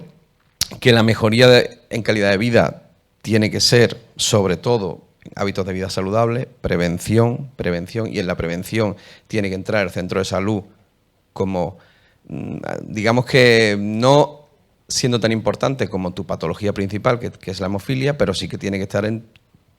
que la mejoría en calidad de vida tiene que ser sobre todo hábitos de vida saludables, prevención, y en la prevención tiene que entrar el centro de salud como, digamos que no siendo tan importante como tu patología principal, que es la hemofilia, pero sí que tiene que estar en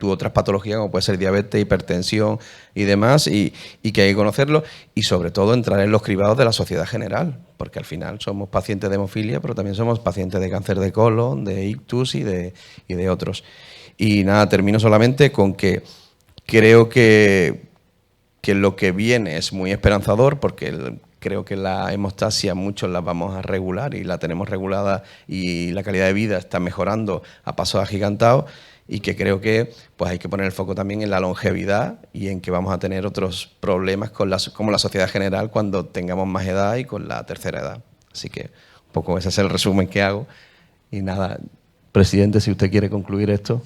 otras patologías como puede ser diabetes, hipertensión y demás, y que hay que conocerlo, y sobre todo entrar en los cribados de la sociedad general, porque al final somos pacientes de hemofilia, pero también somos pacientes de cáncer de colon, de ictus y de otros. Y nada, termino solamente con que creo que lo que viene es muy esperanzador, porque creo que la hemostasia muchos la vamos a regular y la tenemos regulada, y la calidad de vida está mejorando a pasos agigantados, y que creo que pues hay que poner el foco también en la longevidad y en que vamos a tener otros problemas como la sociedad general cuando tengamos más edad y con la tercera edad. Así que un poco ese es el resumen que hago. Y nada, presidente, si usted quiere concluir esto.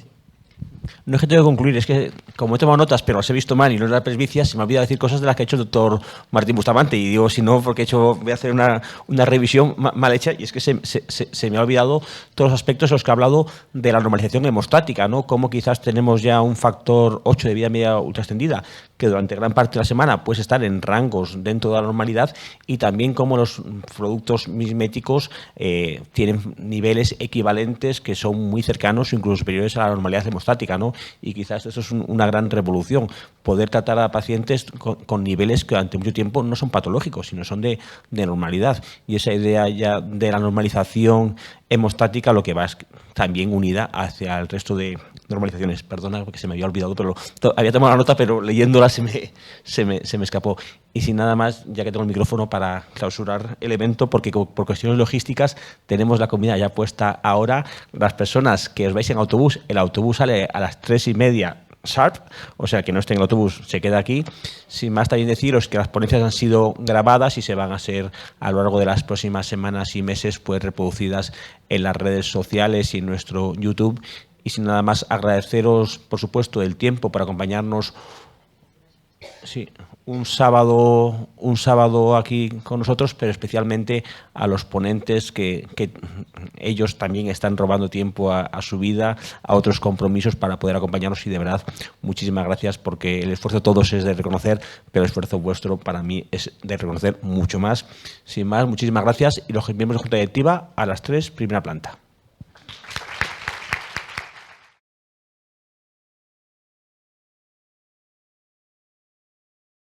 No es que tengo que concluir, es que como he tomado notas, pero las he visto mal y no es la presbicia, se me ha olvidado decir cosas de las que ha hecho el doctor Martín Bustamante. Y digo, si no, porque voy a hacer una revisión mal hecha, y es que se me ha olvidado todos los aspectos en los que ha hablado de la normalización hemostática, ¿no? Cómo quizás tenemos ya un factor 8 de vida media ultra extendida, que durante gran parte de la semana puede estar en rangos dentro de la normalidad, y también cómo los productos misméticos tienen niveles equivalentes que son muy cercanos o incluso superiores a la normalidad hemostática, ¿no? Y quizás eso es una gran revolución, poder tratar a pacientes con niveles que durante mucho tiempo no son patológicos, sino son de normalidad. Y esa idea ya de la normalización hemostática lo que va es también unida hacia el resto de normalizaciones. Perdona porque se me había olvidado, pero había tomado la nota, pero leyéndola se me escapó. Y sin nada más, ya que tengo el micrófono para clausurar el evento, porque por cuestiones logísticas tenemos la comida ya puesta ahora. Las personas que os vais en autobús, el autobús sale a las 3:30 sharp, o sea que no esté en el autobús, se queda aquí. Sin más, también deciros que las ponencias han sido grabadas y se van a ser a lo largo de las próximas semanas y meses pues reproducidas en las redes sociales y en nuestro YouTube. Y sin nada más, agradeceros, por supuesto, el tiempo para acompañarnos un sábado aquí con nosotros, pero especialmente a los ponentes que ellos también están robando tiempo a su vida, a otros compromisos para poder acompañarnos, y de verdad muchísimas gracias, porque el esfuerzo de todos es de reconocer, pero el esfuerzo vuestro para mí es de reconocer mucho más. Sin más, muchísimas gracias, y los miembros de Junta Directiva a las 3, primera planta.